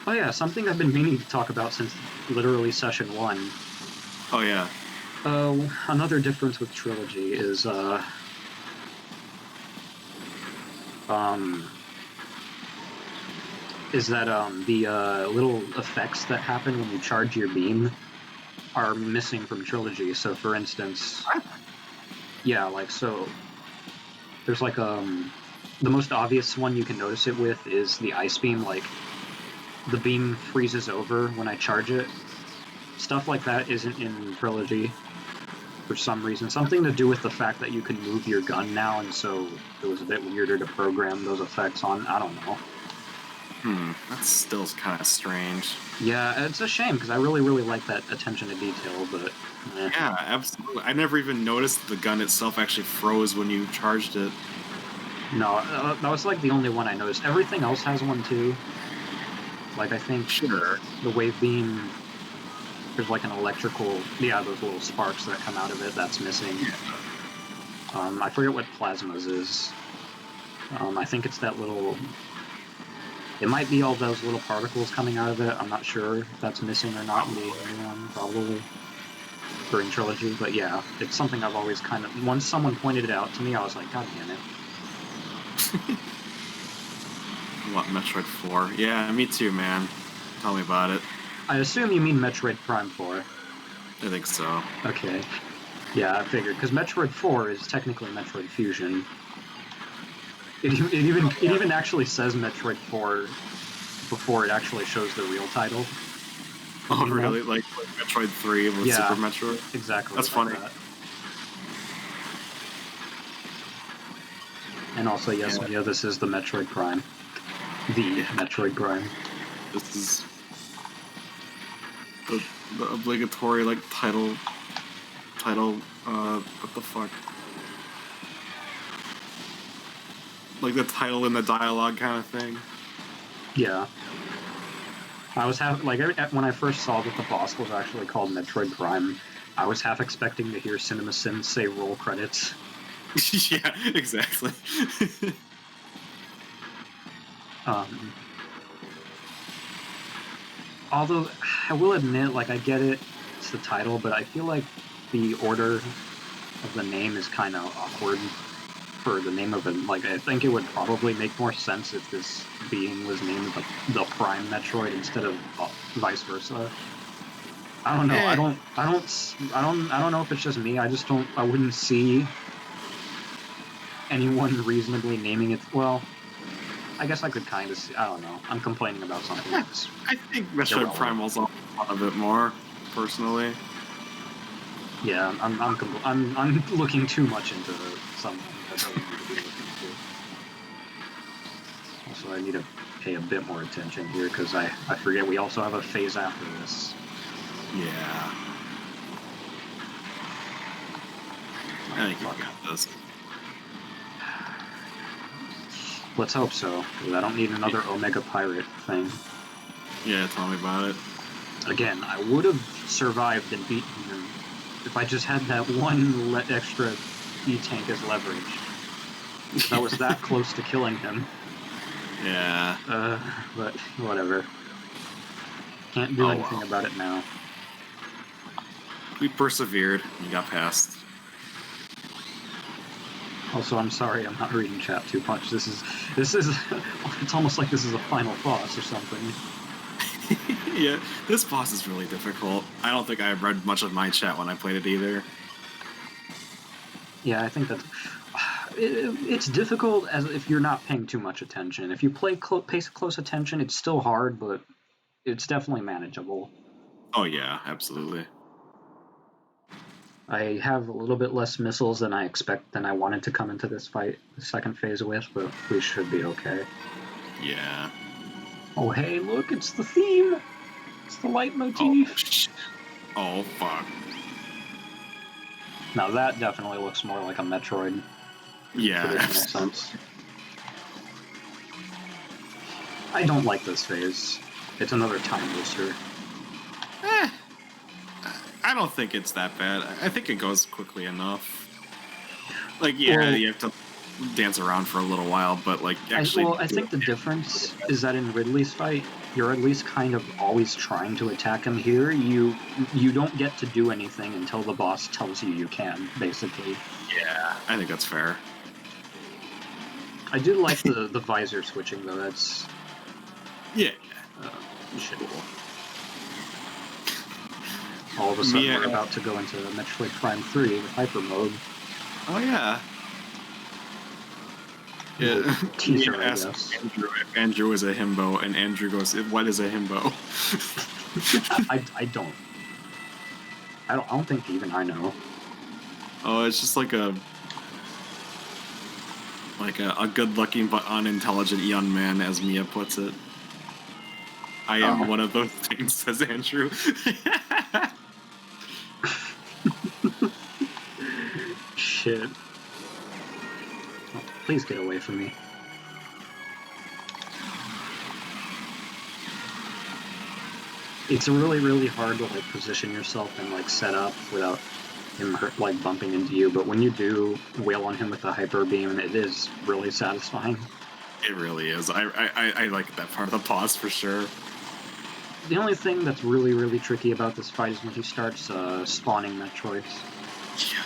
[SPEAKER 1] Oh yeah, something I've been meaning to talk about since literally session 1.
[SPEAKER 2] Oh yeah.
[SPEAKER 1] Another difference with Trilogy is, the little effects that happen when you charge your beam are missing from Trilogy. So for instance, yeah, like, so, there's like, the most obvious one you can notice it with is the ice beam, like, the beam freezes over when I charge it. Stuff like that isn't in Trilogy for some reason. Something to do with the fact that you can move your gun now, and so it was a bit weirder to program those effects on. I don't know.
[SPEAKER 2] That's still kind of strange.
[SPEAKER 1] Yeah, it's a shame, because I really, really like that attention to detail, but...
[SPEAKER 2] Yeah, absolutely. I never even noticed the gun itself actually froze when you charged it.
[SPEAKER 1] No, that was like the only one I noticed. Everything else has one too. Like, I think the wave beam, there's like an electrical, those little sparks that come out of it, that's missing. I forget what plasmas is. I think it's that little, it might be all those little particles coming out of it. I'm not sure if that's missing or not in the one, probably, during Trilogy. But yeah, it's something I've always kind of, once someone pointed it out to me, I was like, God damn it.
[SPEAKER 2] What, Metroid 4? Yeah, me too, man. Tell me about it.
[SPEAKER 1] I assume you mean Metroid Prime 4.
[SPEAKER 2] I think so.
[SPEAKER 1] Okay. Yeah, I figured, because Metroid 4 is technically Metroid Fusion. It even actually says Metroid 4 before it actually shows the real title.
[SPEAKER 2] Oh, really? Like Metroid 3 with Super Metroid?
[SPEAKER 1] Exactly.
[SPEAKER 2] That's funny.
[SPEAKER 1] That. And also, yes, yeah, this is the Metroid Prime. The Metroid Prime.
[SPEAKER 2] This is the obligatory, like, title, what the fuck? like the title and the dialogue kind of thing.
[SPEAKER 1] Yeah. I was when I first saw that the boss was actually called Metroid Prime, I was half expecting to hear CinemaSins say roll credits.
[SPEAKER 2] Yeah, exactly.
[SPEAKER 1] Although, I will admit, like, I get it, it's the title, but I feel like the order of the name is kind of awkward for the name of it. Like, I think it would probably make more sense if this being was named the Prime Metroid instead of vice versa. I don't know. I don't know if it's just me. I wouldn't see anyone reasonably naming it. Well, I guess I could kind of see. I don't know. I'm complaining about something that's
[SPEAKER 2] I think Metroid Primal's on a bit more, personally.
[SPEAKER 1] Yeah, I'm looking too much into something that doesn't need to be looked into. Also, I need to pay a bit more attention here because I forget we also have a phase after this.
[SPEAKER 2] Yeah. I think you got this.
[SPEAKER 1] Let's hope so, because I don't need another Omega Pirate thing.
[SPEAKER 2] Yeah, tell me about it.
[SPEAKER 1] Again, I would have survived and beaten him if I just had that one extra E-tank as leverage. I was that close to killing him.
[SPEAKER 2] Yeah.
[SPEAKER 1] But whatever. Can't do anything about it now.
[SPEAKER 2] We persevered. We got past.
[SPEAKER 1] Also, I'm sorry I'm not reading chat too much. This is it's almost like this is a final boss or something.
[SPEAKER 2] Yeah, this boss is really difficult. I don't think I read much of my chat when I played it either.
[SPEAKER 1] Yeah, I think that's it's difficult as if you're not paying too much attention. If you pay close attention, it's still hard, but it's definitely manageable.
[SPEAKER 2] Oh yeah, absolutely.
[SPEAKER 1] I have a little bit less missiles than I wanted to come into this fight, the second phase with, but we should be okay.
[SPEAKER 2] Yeah.
[SPEAKER 1] Oh hey, look, it's the theme! It's the leitmotif!
[SPEAKER 2] Oh fuck.
[SPEAKER 1] Now that definitely looks more like a Metroid.
[SPEAKER 2] Yeah.
[SPEAKER 1] Traditional sense. I don't like this phase. It's another time booster.
[SPEAKER 2] I don't think it's that bad. I think it goes quickly enough. Like, yeah, well, you have to dance around for a little while, but like actually.
[SPEAKER 1] I think the difference is that in Ridley's fight, you're at least kind of always trying to attack him. Here, you don't get to do anything until the boss tells you can, basically.
[SPEAKER 2] Yeah, I think that's fair.
[SPEAKER 1] I do like the visor switching though. That's shit. All of a sudden, we're about to go into Metroid Prime 3 with Hyper Mode.
[SPEAKER 2] Oh yeah.
[SPEAKER 1] Yeah. Teaser, I guess.
[SPEAKER 2] Andrew if Andrew is a himbo, and Andrew goes, "What is a himbo?"
[SPEAKER 1] I don't think even I know.
[SPEAKER 2] Oh, it's just like a good-looking but unintelligent young man, as Mia puts it. I am one of those things, says Andrew.
[SPEAKER 1] Shit. Oh, please get away from me. It's really, really hard to like position yourself and like set up without him like bumping into you, but when you do wail on him with the hyper beam, it is really satisfying.
[SPEAKER 2] It really is. I like that part of the boss for sure.
[SPEAKER 1] The only thing that's really, really tricky about this fight is when he starts spawning Metroids.
[SPEAKER 2] Yeah.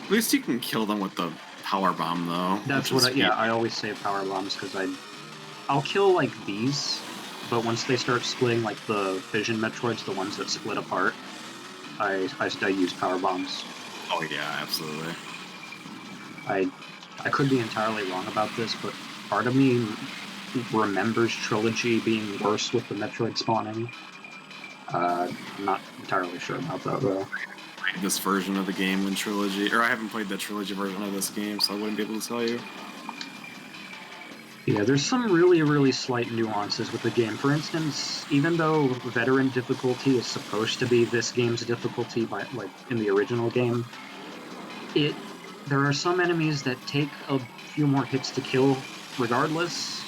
[SPEAKER 2] At least you can kill them with the power bomb, though.
[SPEAKER 1] That's what I always say power bombs, because I'll kill like these, but once they start splitting, like the Vision Metroids, the ones that split apart, I use power bombs.
[SPEAKER 2] Oh yeah, absolutely.
[SPEAKER 1] I could be entirely wrong about this, but part of me remembers Trilogy being worse with the Metroid spawning. I'm not entirely sure about that, though.
[SPEAKER 2] I played this version of the game in Trilogy, or I haven't played the Trilogy version of this game, so I wouldn't be able to tell you.
[SPEAKER 1] Yeah, there's some really, really slight nuances with the game. For instance, even though veteran difficulty is supposed to be this game's difficulty, in the original game, there are some enemies that take a few more hits to kill regardless.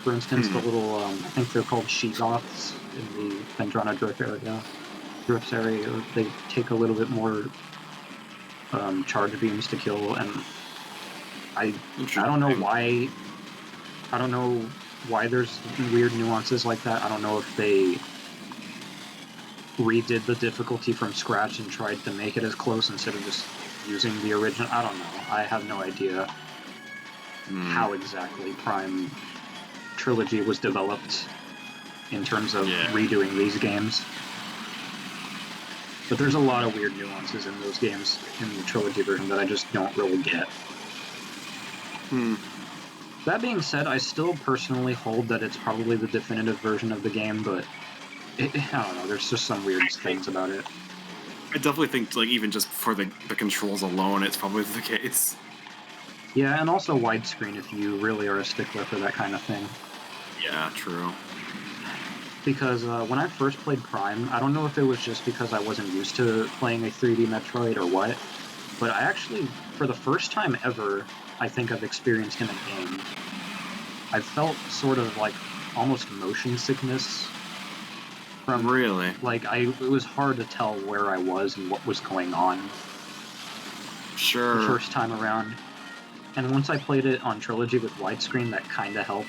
[SPEAKER 1] For instance, the little, I think they're called Sheegoths in the Vendrana Drifts area, they take a little bit more charge beams to kill, and I don't know why. I don't know why there's weird nuances like that. I don't know if they redid the difficulty from scratch and tried to make it as close instead of just using the original. I don't know. I have no idea how exactly Prime Trilogy was developed in terms of redoing these games. But there's a lot of weird nuances in those games in the Trilogy version that I just don't really get. That being said, I still personally hold that it's probably the definitive version of the game, but I don't know, there's just some weird things about it.
[SPEAKER 2] I definitely think, like, even just for the controls alone, it's probably the case.
[SPEAKER 1] Yeah, and also widescreen if you really are a stickler for that kind of thing.
[SPEAKER 2] Yeah, true.
[SPEAKER 1] Because when I first played Prime, I don't know if it was just because I wasn't used to playing a 3D Metroid or what, but I actually, for the first time ever, I think I've experienced in a game, I felt sort of like almost motion sickness.
[SPEAKER 2] Really?
[SPEAKER 1] Like, it was hard to tell where I was and what was going on.
[SPEAKER 2] Sure.
[SPEAKER 1] The first time around. And once I played it on Trilogy with widescreen, that kind of helped.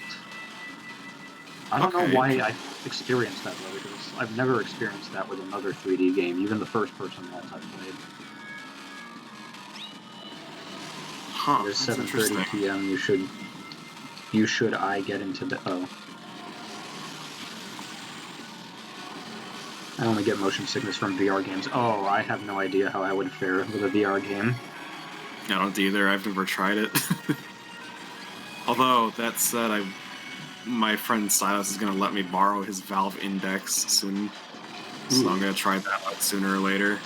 [SPEAKER 1] I don't know why I experienced that, though, because I've never experienced that with another 3D game, even the first-person ones I've played.
[SPEAKER 2] Huh,
[SPEAKER 1] It is 7:30 p.m. You should get into the... Oh. I only get motion sickness from VR games. Oh, I have no idea how I would fare with a VR game.
[SPEAKER 2] I don't either. I've never tried it. Although, that said, my friend Silas is going to let me borrow his Valve Index soon. So I'm going to try that out sooner or later.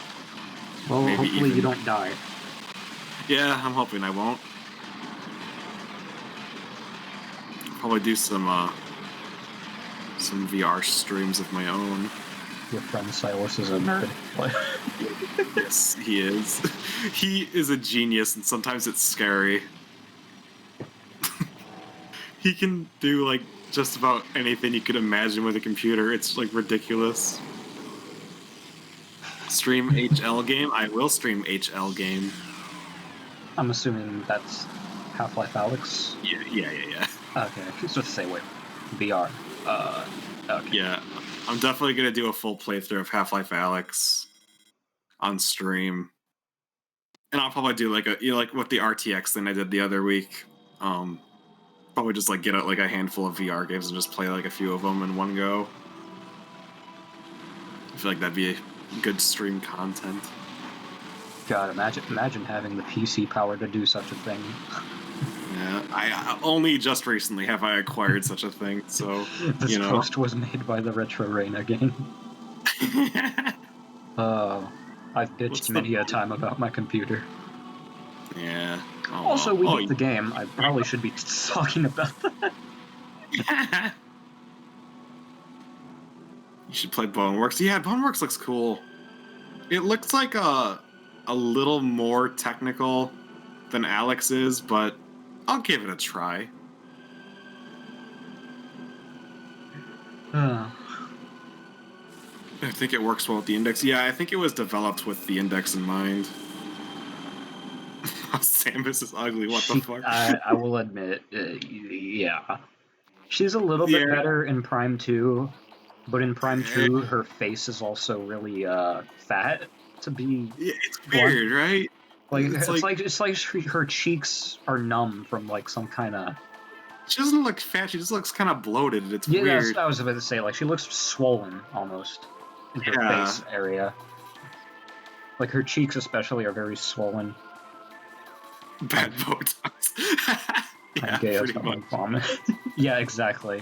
[SPEAKER 1] Well, maybe hopefully you don't die.
[SPEAKER 2] Yeah, I'm hoping I won't. Probably do some VR streams of my own.
[SPEAKER 1] Your friend Silas is a nerd.
[SPEAKER 2] Yes, he is. He is a genius, and sometimes it's scary. He can do, like, just about anything you could imagine with a computer. It's, like, ridiculous. Stream HL game? I will stream HL game.
[SPEAKER 1] I'm assuming that's Half-Life Alyx?
[SPEAKER 2] Yeah.
[SPEAKER 1] Okay, just say, wait, VR. Okay.
[SPEAKER 2] Yeah, I'm definitely gonna do a full playthrough of Half-Life Alyx on stream. And I'll probably do, like, like with the RTX thing I did the other week. Probably just, like, get out, like, a handful of VR games and just play, like, a few of them in one go. I feel like that'd be good stream content.
[SPEAKER 1] God, imagine having the PC power to do such a thing.
[SPEAKER 2] Yeah, I only just recently have I acquired such a thing, so,
[SPEAKER 1] This post was made by the Retro Reina game. I've bitched many a time about my computer.
[SPEAKER 2] Yeah. Oh,
[SPEAKER 1] also, we beat the game. I probably should be talking about that.
[SPEAKER 2] You should play Boneworks. Yeah, Boneworks looks cool. It looks like a little more technical than Alex is, but I'll give it a try. I think it works well with the Index. Yeah, I think it was developed with the Index in mind. Samus is ugly, what the fuck?
[SPEAKER 1] I will admit, yeah. She's a little bit better in Prime 2, but in Prime 2, her face is also really fat to be.
[SPEAKER 2] Yeah, it's weird, right?
[SPEAKER 1] Like it's like her cheeks are numb from like some kind of.
[SPEAKER 2] She doesn't look fat. She just looks kind of bloated. It's weird.
[SPEAKER 1] Yeah, that's what I was about to say. Like she looks swollen almost in her face area. Like her cheeks especially are very swollen.
[SPEAKER 2] Bad Botox.
[SPEAKER 1] Yeah, pretty much. Yeah, exactly.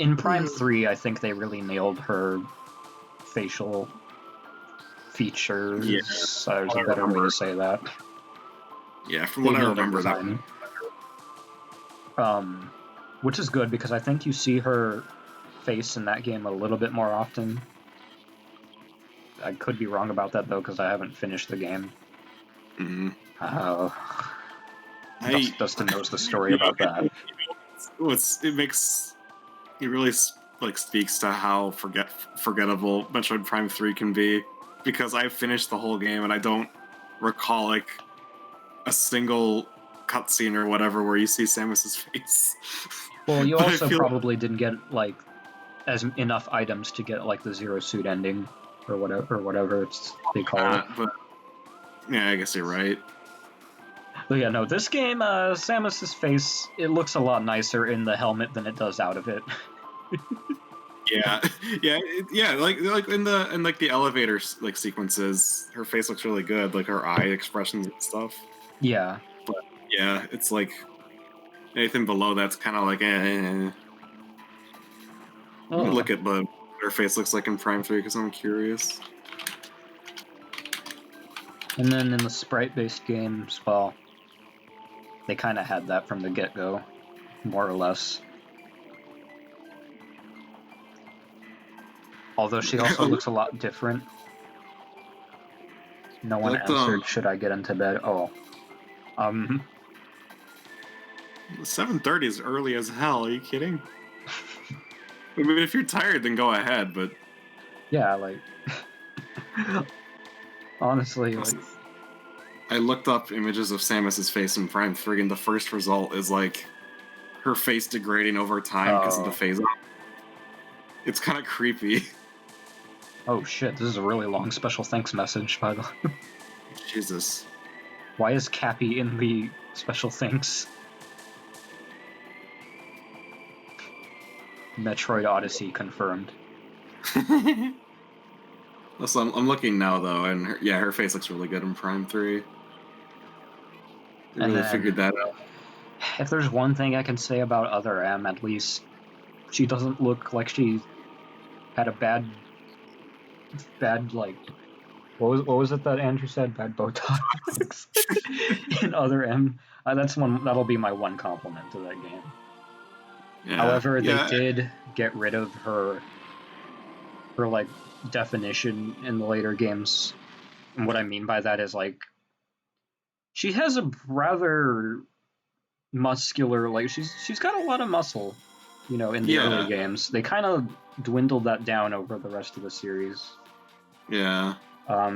[SPEAKER 1] In Prime 3, I think they really nailed her facial features. Yeah, there's a better way to say that.
[SPEAKER 2] Yeah, from what I remember, that.
[SPEAKER 1] Which is good because I think you see her face in that game a little bit more often. I could be wrong about that though because I haven't finished the game. Oh,
[SPEAKER 2] I
[SPEAKER 1] Dustin knows the story about that.
[SPEAKER 2] It really like speaks to how forgettable Metroid Prime 3 can be, because I finished the whole game and I don't recall like a single cutscene or whatever where you see Samus's face.
[SPEAKER 1] Well, you
[SPEAKER 2] But I
[SPEAKER 1] also
[SPEAKER 2] feel
[SPEAKER 1] probably didn't get like as enough items to get like the Zero Suit ending or whatever they call it.
[SPEAKER 2] but yeah, I guess you're right.
[SPEAKER 1] But yeah, no, this game, Samus's face, it looks a lot nicer in the helmet than it does out of it.
[SPEAKER 2] Yeah, yeah. Like in the elevator like sequences, her face looks really good. Like her eye expressions and stuff.
[SPEAKER 1] Yeah.
[SPEAKER 2] But yeah, it's like anything below that's kind of like. Let me look at what her face looks like in Prime 3 because I'm curious.
[SPEAKER 1] And then in the sprite-based games, well, they kind of had that from the get-go, more or less. Although she also looks a lot different. No one answered, should I get into bed? Oh.
[SPEAKER 2] 7:30 is early as hell. Are you kidding? I mean, if you're tired, then go ahead, but...
[SPEAKER 1] Yeah, like... honestly, like...
[SPEAKER 2] I looked up images of Samus's face in Prime 3, and the first result is, like, her face degrading over time because of the phase-up. It's kind of creepy.
[SPEAKER 1] Oh shit, this is a really long special thanks message, by the way.
[SPEAKER 2] Jesus.
[SPEAKER 1] Why is Cappy in the special thanks? Metroid Odyssey confirmed.
[SPEAKER 2] Listen, I'm looking now, though, and her face looks really good in Prime 3. They really figured that out.
[SPEAKER 1] If there's one thing I can say about Other M, at least, she doesn't look like she had a bad, like, what was it that Andrew said? Bad Botox in Other M. That'll be my one compliment to that game. Yeah, however, they did get rid of her like definition in the later games. And what I mean by that is like she has a rather muscular, like she's got a lot of muscle, in the early games. They kind of dwindled that down over the rest of the series.
[SPEAKER 2] Yeah.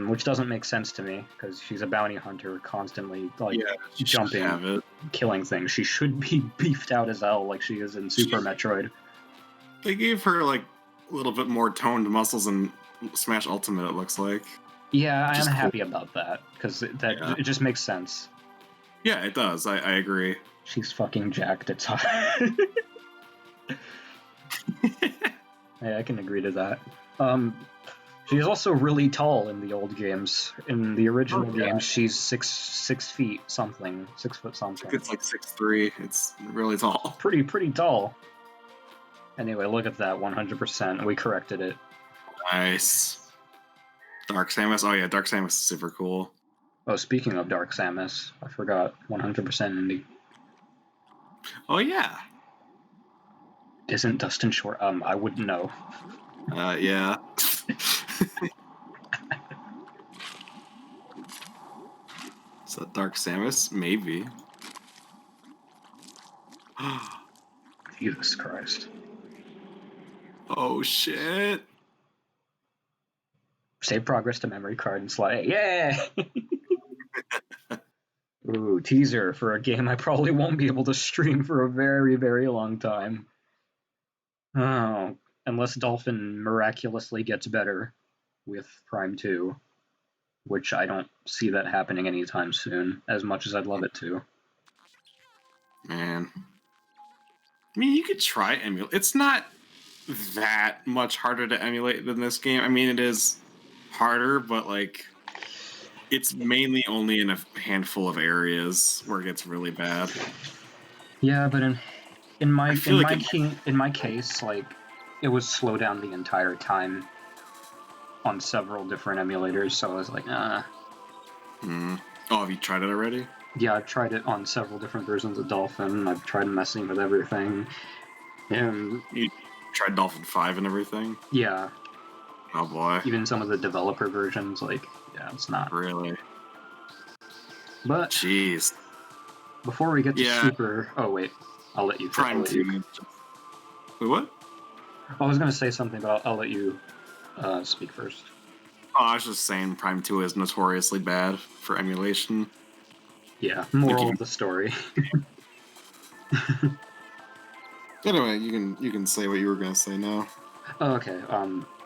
[SPEAKER 1] Which doesn't make sense to me, because she's a bounty hunter constantly, like, jumping, killing things. She should be beefed out as hell like she is in Super Metroid.
[SPEAKER 2] They gave her, like, a little bit more toned muscles in Smash Ultimate, it looks like.
[SPEAKER 1] Yeah, I am happy about that, because it just makes sense.
[SPEAKER 2] Yeah, it does. I agree.
[SPEAKER 1] She's fucking jacked, it's hot. Yeah, I can agree to that. She's also really tall in the old games. In the original games, she's 6 feet something, 6 foot something.
[SPEAKER 2] It's like 6'3". It's really tall.
[SPEAKER 1] Pretty tall. Anyway, look at that, 100%. We corrected it.
[SPEAKER 2] Nice. Dark Samus. Oh yeah, Dark Samus is super cool.
[SPEAKER 1] Oh, speaking of Dark Samus, I forgot. 100% indie.
[SPEAKER 2] Oh yeah.
[SPEAKER 1] Isn't Dustin Short? I wouldn't know.
[SPEAKER 2] Yeah. Is that Dark Samus? Maybe.
[SPEAKER 1] Jesus Christ.
[SPEAKER 2] Oh shit.
[SPEAKER 1] Save progress to memory card and slide. Yeah! Ooh, teaser for a game I probably won't be able to stream for a very, very long time. Oh, unless Dolphin miraculously gets better with Prime 2, which I don't see that happening anytime soon, as much as I'd love it to.
[SPEAKER 2] Man. I mean, you could try emulate. It's not that much harder to emulate than this game. I mean, it is harder, but, like, it's mainly only in a handful of areas where it gets really bad.
[SPEAKER 1] Yeah, but in my case, like, it was slow down the entire time on several different emulators, so I was like,
[SPEAKER 2] Oh, have you tried it already?
[SPEAKER 1] Yeah, I've tried it on several different versions of Dolphin. I've tried messing with everything. And
[SPEAKER 2] you tried Dolphin 5 and everything?
[SPEAKER 1] Yeah.
[SPEAKER 2] Oh boy.
[SPEAKER 1] Even some of the developer versions, like, yeah, it's not.
[SPEAKER 2] Really?
[SPEAKER 1] But
[SPEAKER 2] Jeez.
[SPEAKER 1] before we get to
[SPEAKER 2] Yeah.
[SPEAKER 1] Super... Oh, wait. I'll let you...
[SPEAKER 2] Prime 2. Wait, what?
[SPEAKER 1] I was going to say something, but I'll let you speak first.
[SPEAKER 2] Oh, I was just saying Prime 2 is notoriously bad for emulation.
[SPEAKER 1] Yeah, moral of the story.
[SPEAKER 2] Anyway, you can say what you were gonna say now.
[SPEAKER 1] Oh, okay,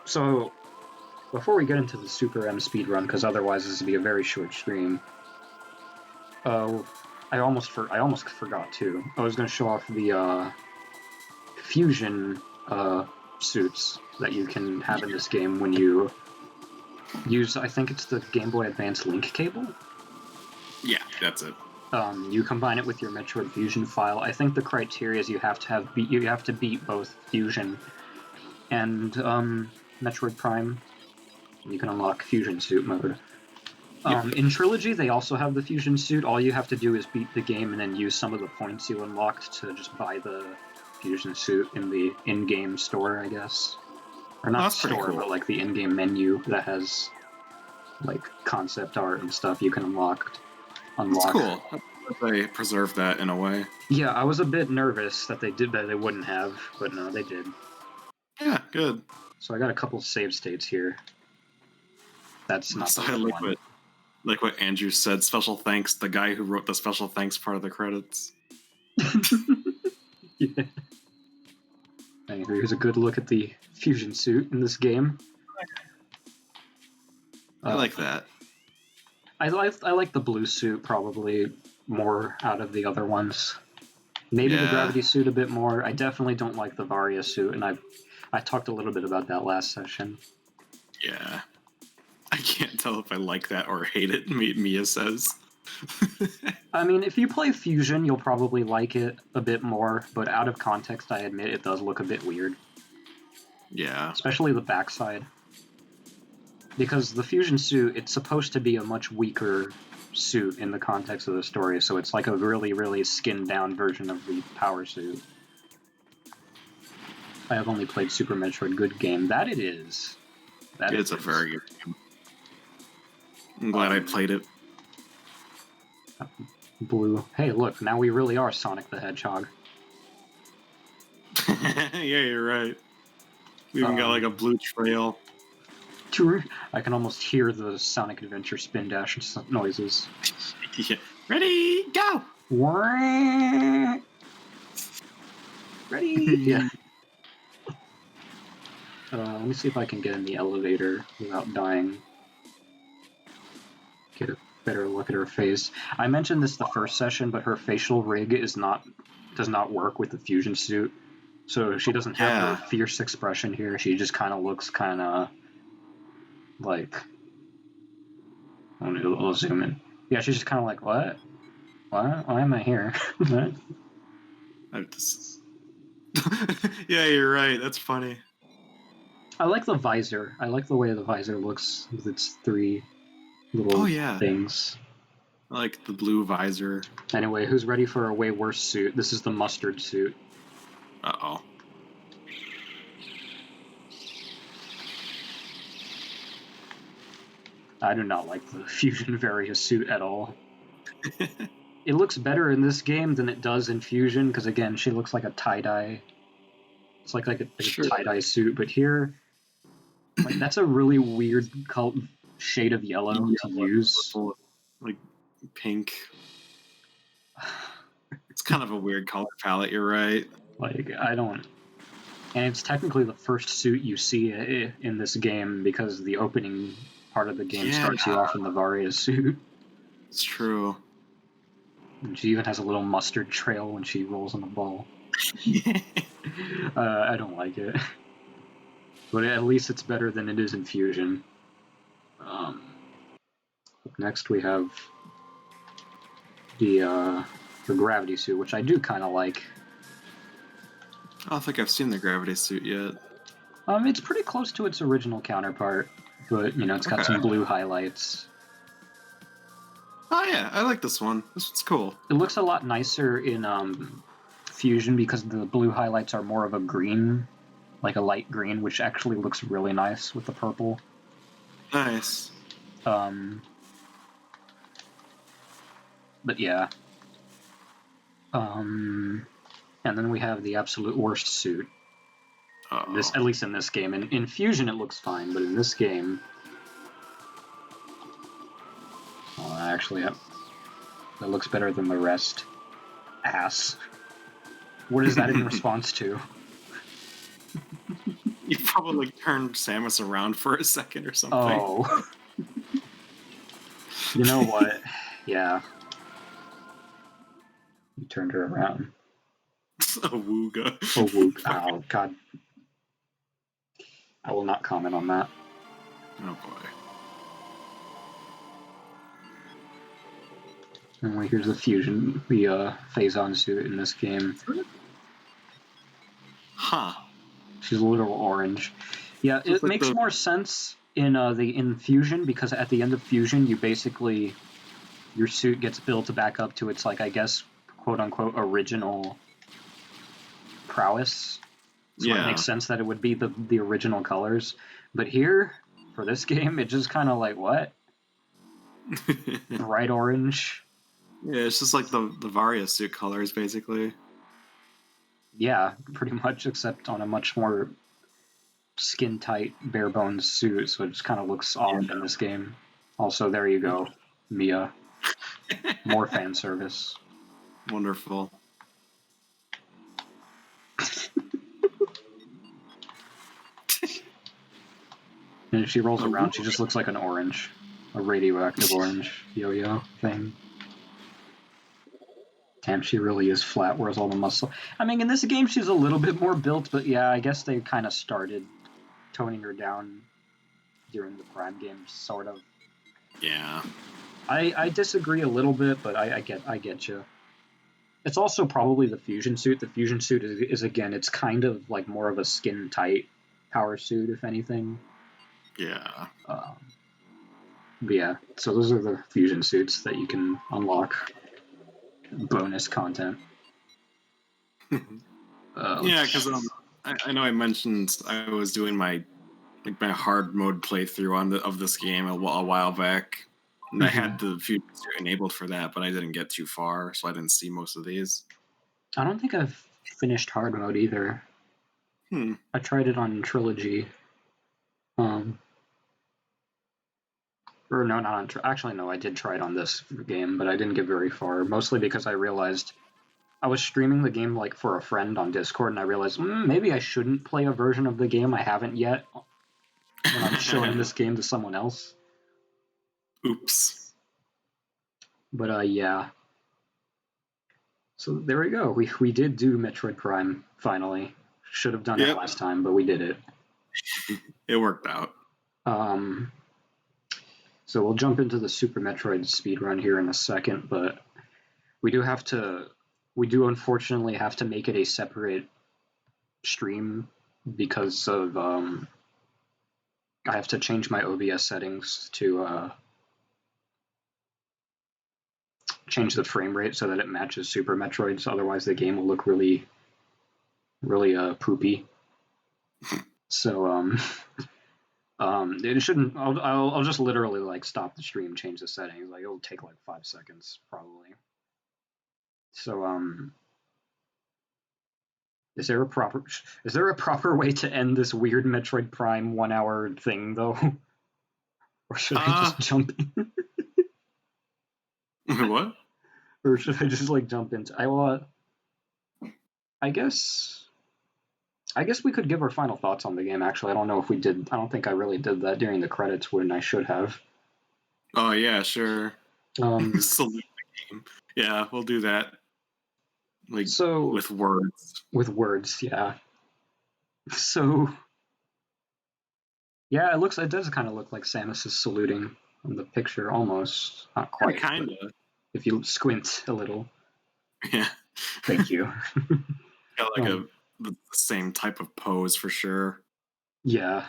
[SPEAKER 1] so before we get into the Super M speedrun, because otherwise this would be a very short stream, I almost forgot too. I was going to show off the fusion suits that you can have in this game when you use, I think it's the Game Boy Advance link cable?
[SPEAKER 2] Yeah, that's it.
[SPEAKER 1] You combine it with your Metroid Fusion file. I think the criteria is you have to beat both Fusion and Metroid Prime. You can unlock Fusion Suit mode. In Trilogy, they also have the Fusion Suit. All you have to do is beat the game and then use some of the points you unlocked to just buy the Fusion Suit in the in-game store, I guess. Or not store, cool. But like the in-game menu that has like concept art and stuff you can unlock.
[SPEAKER 2] That's cool. They preserved that in a way.
[SPEAKER 1] Yeah, I was a bit nervous that they wouldn't have, but no, they did.
[SPEAKER 2] Yeah, good.
[SPEAKER 1] So I got a couple save states here. That's not the one.
[SPEAKER 2] Like what Andrew said, special thanks, the guy who wrote the special thanks part of the credits.
[SPEAKER 1] Yeah. Anyway, here's a good look at the Fusion Suit in this game.
[SPEAKER 2] I like that.
[SPEAKER 1] I like the blue suit probably more out of the other ones. Maybe the gravity suit a bit more. I definitely don't like the Varia suit, and I talked a little bit about that last session.
[SPEAKER 2] Yeah. I can't tell if I like that or hate it, Mia says.
[SPEAKER 1] I mean, if you play Fusion, you'll probably like it a bit more, but out of context, I admit it does look a bit weird.
[SPEAKER 2] Yeah.
[SPEAKER 1] Especially the backside. Because the Fusion suit, it's supposed to be a much weaker suit in the context of the story, so it's like a really, really skinned-down version of the power suit. I have only played Super Metroid Good Game. That it is.
[SPEAKER 2] It's a very good game. I'm glad I played it.
[SPEAKER 1] Blue. Hey, look, now we really are Sonic the Hedgehog.
[SPEAKER 2] Yeah, you're right. We even got like a blue trail.
[SPEAKER 1] I can almost hear the Sonic Adventure spin dash noises.
[SPEAKER 2] Yeah. Ready, go!
[SPEAKER 1] Ready? Yeah. Let me see if I can get in the elevator without dying. Get a better look at her face. I mentioned this the first session, but her facial rig does not work with the Fusion suit. So she doesn't have her fierce expression here. She just kind of looks kind of like... I'll zoom in. Yeah, she's just kind of like, what? What? Why am I here? What?
[SPEAKER 2] Yeah, you're right. That's funny.
[SPEAKER 1] I like the visor. I like the way the visor looks with its three little things.
[SPEAKER 2] I like the blue visor.
[SPEAKER 1] Anyway, who's ready for a way worse suit? This is the mustard suit.
[SPEAKER 2] Uh-oh.
[SPEAKER 1] I do not like the Fusion Varia suit at all. It looks better in this game than it does in Fusion, because again, she looks like a tie-dye. It's like a tie-dye suit, but here, like, that's a really weird shade of yellow to use.
[SPEAKER 2] Like pink. It's kind of a weird color palette, you're right.
[SPEAKER 1] Like, I don't... And it's technically the first suit you see in this game, because the opening part of the game starts you off in the Varia suit.
[SPEAKER 2] It's true.
[SPEAKER 1] And she even has a little mustard trail when she rolls on the ball. I don't like it. But at least it's better than it is in Fusion. Next we have the gravity suit, which I do kind of like.
[SPEAKER 2] I don't think I've seen the gravity suit yet.
[SPEAKER 1] It's pretty close to its original counterpart, but, you know, it's got some blue highlights.
[SPEAKER 2] Oh yeah, I like this one. This one's cool.
[SPEAKER 1] It looks a lot nicer in Fusion because the blue highlights are more of a green, like a light green, which actually looks really nice with the purple.
[SPEAKER 2] Nice.
[SPEAKER 1] But yeah. And then we have the absolute worst suit. This, at least in this game. In Fusion, it looks fine, but in this game, well, actually, it looks better than the rest. Ass. What is that in response to?
[SPEAKER 2] You probably turned Samus around for a second or something.
[SPEAKER 1] Oh. You know what? Yeah. You turned her around.
[SPEAKER 2] A wooga.
[SPEAKER 1] Oh, whoop. Oh, God. I will not comment on that.
[SPEAKER 2] Oh boy.
[SPEAKER 1] And here's the Fusion, the Phazon suit in this game.
[SPEAKER 2] Huh.
[SPEAKER 1] She's a little orange. Yeah, it makes more sense in Fusion, because at the end of Fusion, you basically, your suit gets built back up to its, like, I guess, quote unquote, original prowess. So it makes sense that it would be the original colors. But here, for this game, it just kind of like, what? Bright orange.
[SPEAKER 2] Yeah, it's just like the Varia suit colors, basically.
[SPEAKER 1] Yeah, pretty much, except on a much more skin-tight, bare-bones suit, so it just kind of looks off in this game. Also, there you go, Mia. More fan service.
[SPEAKER 2] Wonderful.
[SPEAKER 1] And if she rolls around, she just looks like an orange. A radioactive orange yo-yo thing. Damn, she really is flat, where's all the muscle? I mean, in this game, she's a little bit more built, but yeah, I guess they kind of started toning her down during the Prime games, sort of.
[SPEAKER 2] Yeah.
[SPEAKER 1] I disagree a little bit, but I get you. It's also probably the Fusion suit. The Fusion suit is again, it's kind of like more of a skin-tight power suit, if anything.
[SPEAKER 2] Yeah.
[SPEAKER 1] But yeah, so those are the Fusion suits that you can unlock. Bonus content.
[SPEAKER 2] Yeah, because I know I mentioned I was doing my hard mode playthrough of this game a while back, and I had the Fusion suit enabled for that, but I didn't get too far, so I didn't see most of these.
[SPEAKER 1] I don't think I've finished hard mode either. I tried it on Trilogy. Or no, not on. Actually, no, I did try it on this game, but I didn't get very far. Mostly because I realized I was streaming the game like for a friend on Discord, and I realized maybe I shouldn't play a version of the game I haven't yet when I'm showing this game to someone else.
[SPEAKER 2] Oops.
[SPEAKER 1] But yeah. So there we go. We did do Metroid Prime finally. Should have done it last time, but we did it.
[SPEAKER 2] It worked out.
[SPEAKER 1] So we'll jump into the Super Metroid speedrun here in a second, but we do unfortunately have to make it a separate stream because of I have to change my OBS settings to change the frame rate so that it matches Super Metroid's. Otherwise, the game will look really, really poopy. So it shouldn't. I'll just literally like stop the stream, change the settings. Like it'll take like 5 seconds probably. So is there a proper way to end this weird Metroid Prime 1 hour thing though? Or should I just jump in?
[SPEAKER 2] What?
[SPEAKER 1] Or should I just like jump into? I guess we could give our final thoughts on the game. Actually, I don't know if we did. I don't think I really did that during the credits when I should have.
[SPEAKER 2] Oh yeah, sure. Salute the game. Yeah, we'll do that. Like with words.
[SPEAKER 1] With words, yeah. So yeah, it does kind of look like Samus is saluting in the picture, almost. Not quite.
[SPEAKER 2] Kind of.
[SPEAKER 1] If you squint a little.
[SPEAKER 2] Yeah.
[SPEAKER 1] Thank you.
[SPEAKER 2] Got like the same type of pose for sure.
[SPEAKER 1] Yeah.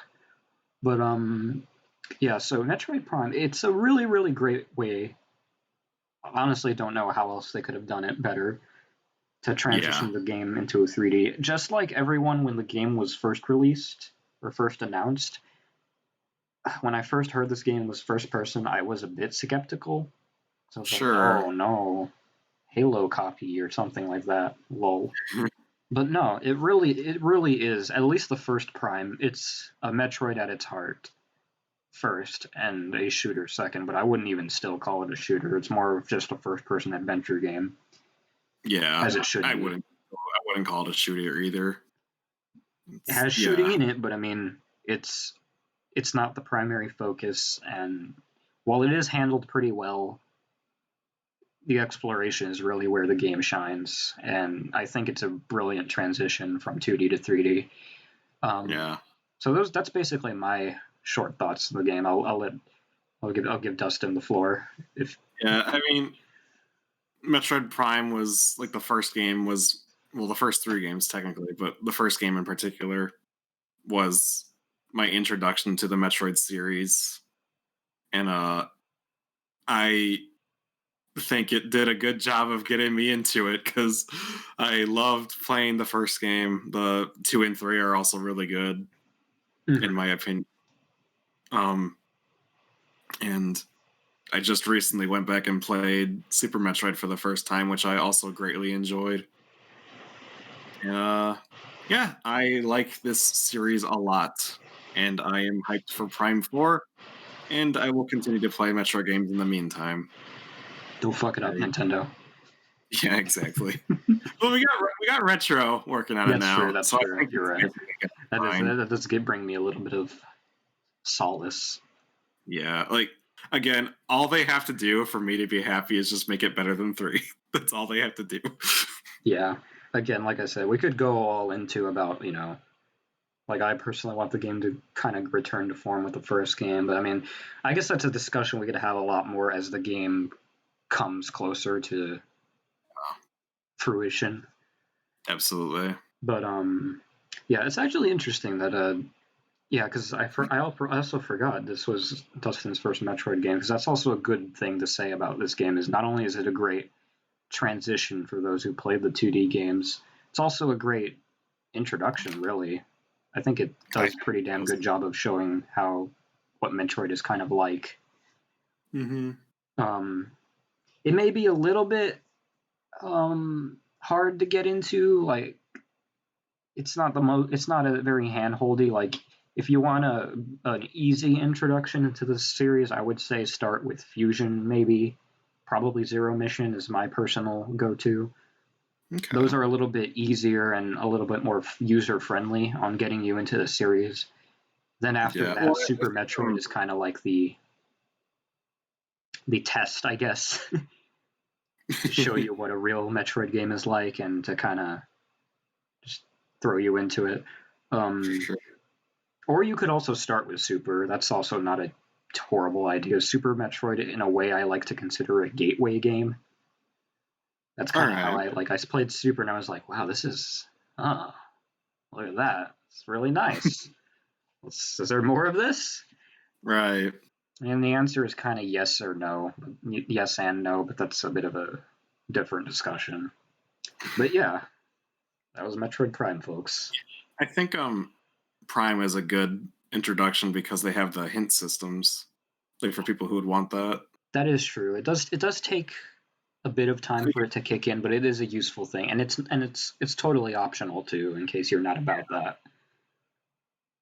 [SPEAKER 1] But yeah, so Metroid Prime, it's a really, really great way. I honestly don't know how else they could have done it better to transition the game into a 3D. Just like everyone when the game was first released or first announced, when I first heard this game was first person, I was a bit skeptical. So I was
[SPEAKER 2] Sure.
[SPEAKER 1] like, oh no, Halo copy or something like that. Lol. But no, it really is. At least the first Prime, it's a Metroid at its heart first, and a shooter second. But I wouldn't even still call it a shooter. It's more of just a first-person adventure game,
[SPEAKER 2] Yeah,
[SPEAKER 1] as it should
[SPEAKER 2] I
[SPEAKER 1] be.
[SPEAKER 2] wouldn't call it a shooter either.
[SPEAKER 1] It has shooting
[SPEAKER 2] Yeah,
[SPEAKER 1] in it, but I mean, it's not the primary focus. And while it is handled pretty well, the exploration is really where the game shines. And I think it's a brilliant transition from 2D to 3D.
[SPEAKER 2] yeah.
[SPEAKER 1] So that's basically my short thoughts of the game. I'll give Dustin the floor. If
[SPEAKER 2] Yeah, I mean, Metroid Prime was like the first game was, well, the first three games technically, but the first game in particular was my introduction to the Metroid series, and I think it did a good job of getting me into it because I loved playing the first game. The 2 and 3 are also really good in my opinion. And I just recently went back and played Super Metroid for the first time, which I also greatly enjoyed. Yeah, I like this series a lot, and I am hyped for Prime 4, and I will continue to play Metroid games in the meantime.
[SPEAKER 1] don't fuck it up, Nintendo.
[SPEAKER 2] Yeah, exactly. Well, we got Retro working on it
[SPEAKER 1] That's true.
[SPEAKER 2] now,
[SPEAKER 1] That's
[SPEAKER 2] so I
[SPEAKER 1] true.
[SPEAKER 2] think
[SPEAKER 1] You're right.
[SPEAKER 2] it's gonna get fine.
[SPEAKER 1] That does bring me a little bit of solace.
[SPEAKER 2] Yeah, like again, all they have to do for me to be happy is just make it better than 3. That's all they have to do.
[SPEAKER 1] Yeah. Again, like I said, we could go all into about, like I personally want the game to kind of return to form with the first game, but I mean, I guess that's a discussion we could have a lot more as the game comes closer to fruition.
[SPEAKER 2] Absolutely.
[SPEAKER 1] But yeah, it's actually interesting that yeah, because I also forgot this was Dustin's first Metroid game, because that's also a good thing to say about this game is not only is it a great transition for those who played the 2D games, it's also a great introduction, really. I think it
[SPEAKER 2] I
[SPEAKER 1] does a pretty damn good job of showing what Metroid is kind of like.
[SPEAKER 2] Mm-hmm.
[SPEAKER 1] It may be a little bit hard to get into. Like, it's not a very handholdy. Like, if you want an easy introduction into the series, I would say start with Fusion. Maybe, probably Zero Mission is my personal go-to.
[SPEAKER 2] Okay.
[SPEAKER 1] Those are a little bit easier and a little bit more user friendly on getting you into the series. Then after
[SPEAKER 2] Yeah.
[SPEAKER 1] that,
[SPEAKER 2] Well,
[SPEAKER 1] Super Metroid is kind of like the test, I guess, to show you what a real Metroid game is like and to kind of just throw you into it.
[SPEAKER 2] Sure.
[SPEAKER 1] Or you could also start with Super. That's also not a horrible idea. Super Metroid, in a way, I like to consider a gateway game. That's
[SPEAKER 2] All
[SPEAKER 1] kind of how
[SPEAKER 2] right.
[SPEAKER 1] I played Super and I was like, wow, this is, look at that. It's really nice. Is there more of this?
[SPEAKER 2] Right.
[SPEAKER 1] And the answer is kind of yes or no. Yes and no, but that's a bit of a different discussion. But yeah, that was Metroid Prime, folks.
[SPEAKER 2] I think Prime is a good introduction because they have the hint systems. Like for people who would want that.
[SPEAKER 1] That is true. It does take a bit of time for it to kick in, but it is a useful thing, and it's totally optional too, in case you're not about that.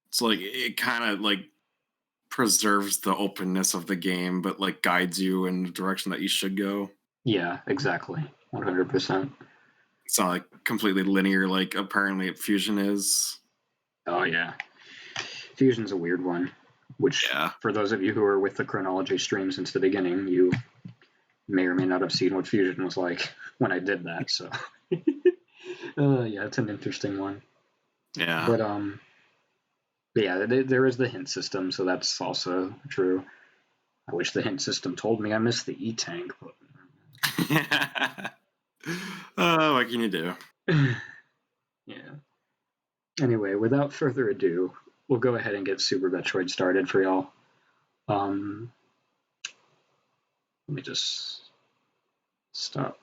[SPEAKER 2] It's like it kind of like preserves the openness of the game, but like guides you in the direction that you should go.
[SPEAKER 1] Yeah, exactly, 100%.
[SPEAKER 2] It's not like completely linear, like apparently Fusion is.
[SPEAKER 1] Oh yeah, Fusion's a weird one. Which,
[SPEAKER 2] Yeah.
[SPEAKER 1] for those of you who are with the chronology stream since the beginning, you may or may not have seen what Fusion was like when I did that. So, yeah, it's an interesting one.
[SPEAKER 2] Yeah.
[SPEAKER 1] But yeah, there is the hint system, so that's also true. I wish the hint system told me I missed the E tank.
[SPEAKER 2] Oh, what can you do?
[SPEAKER 1] Yeah. Anyway, without further ado, we'll go ahead and get Super Metroid started for y'all. Let me just stop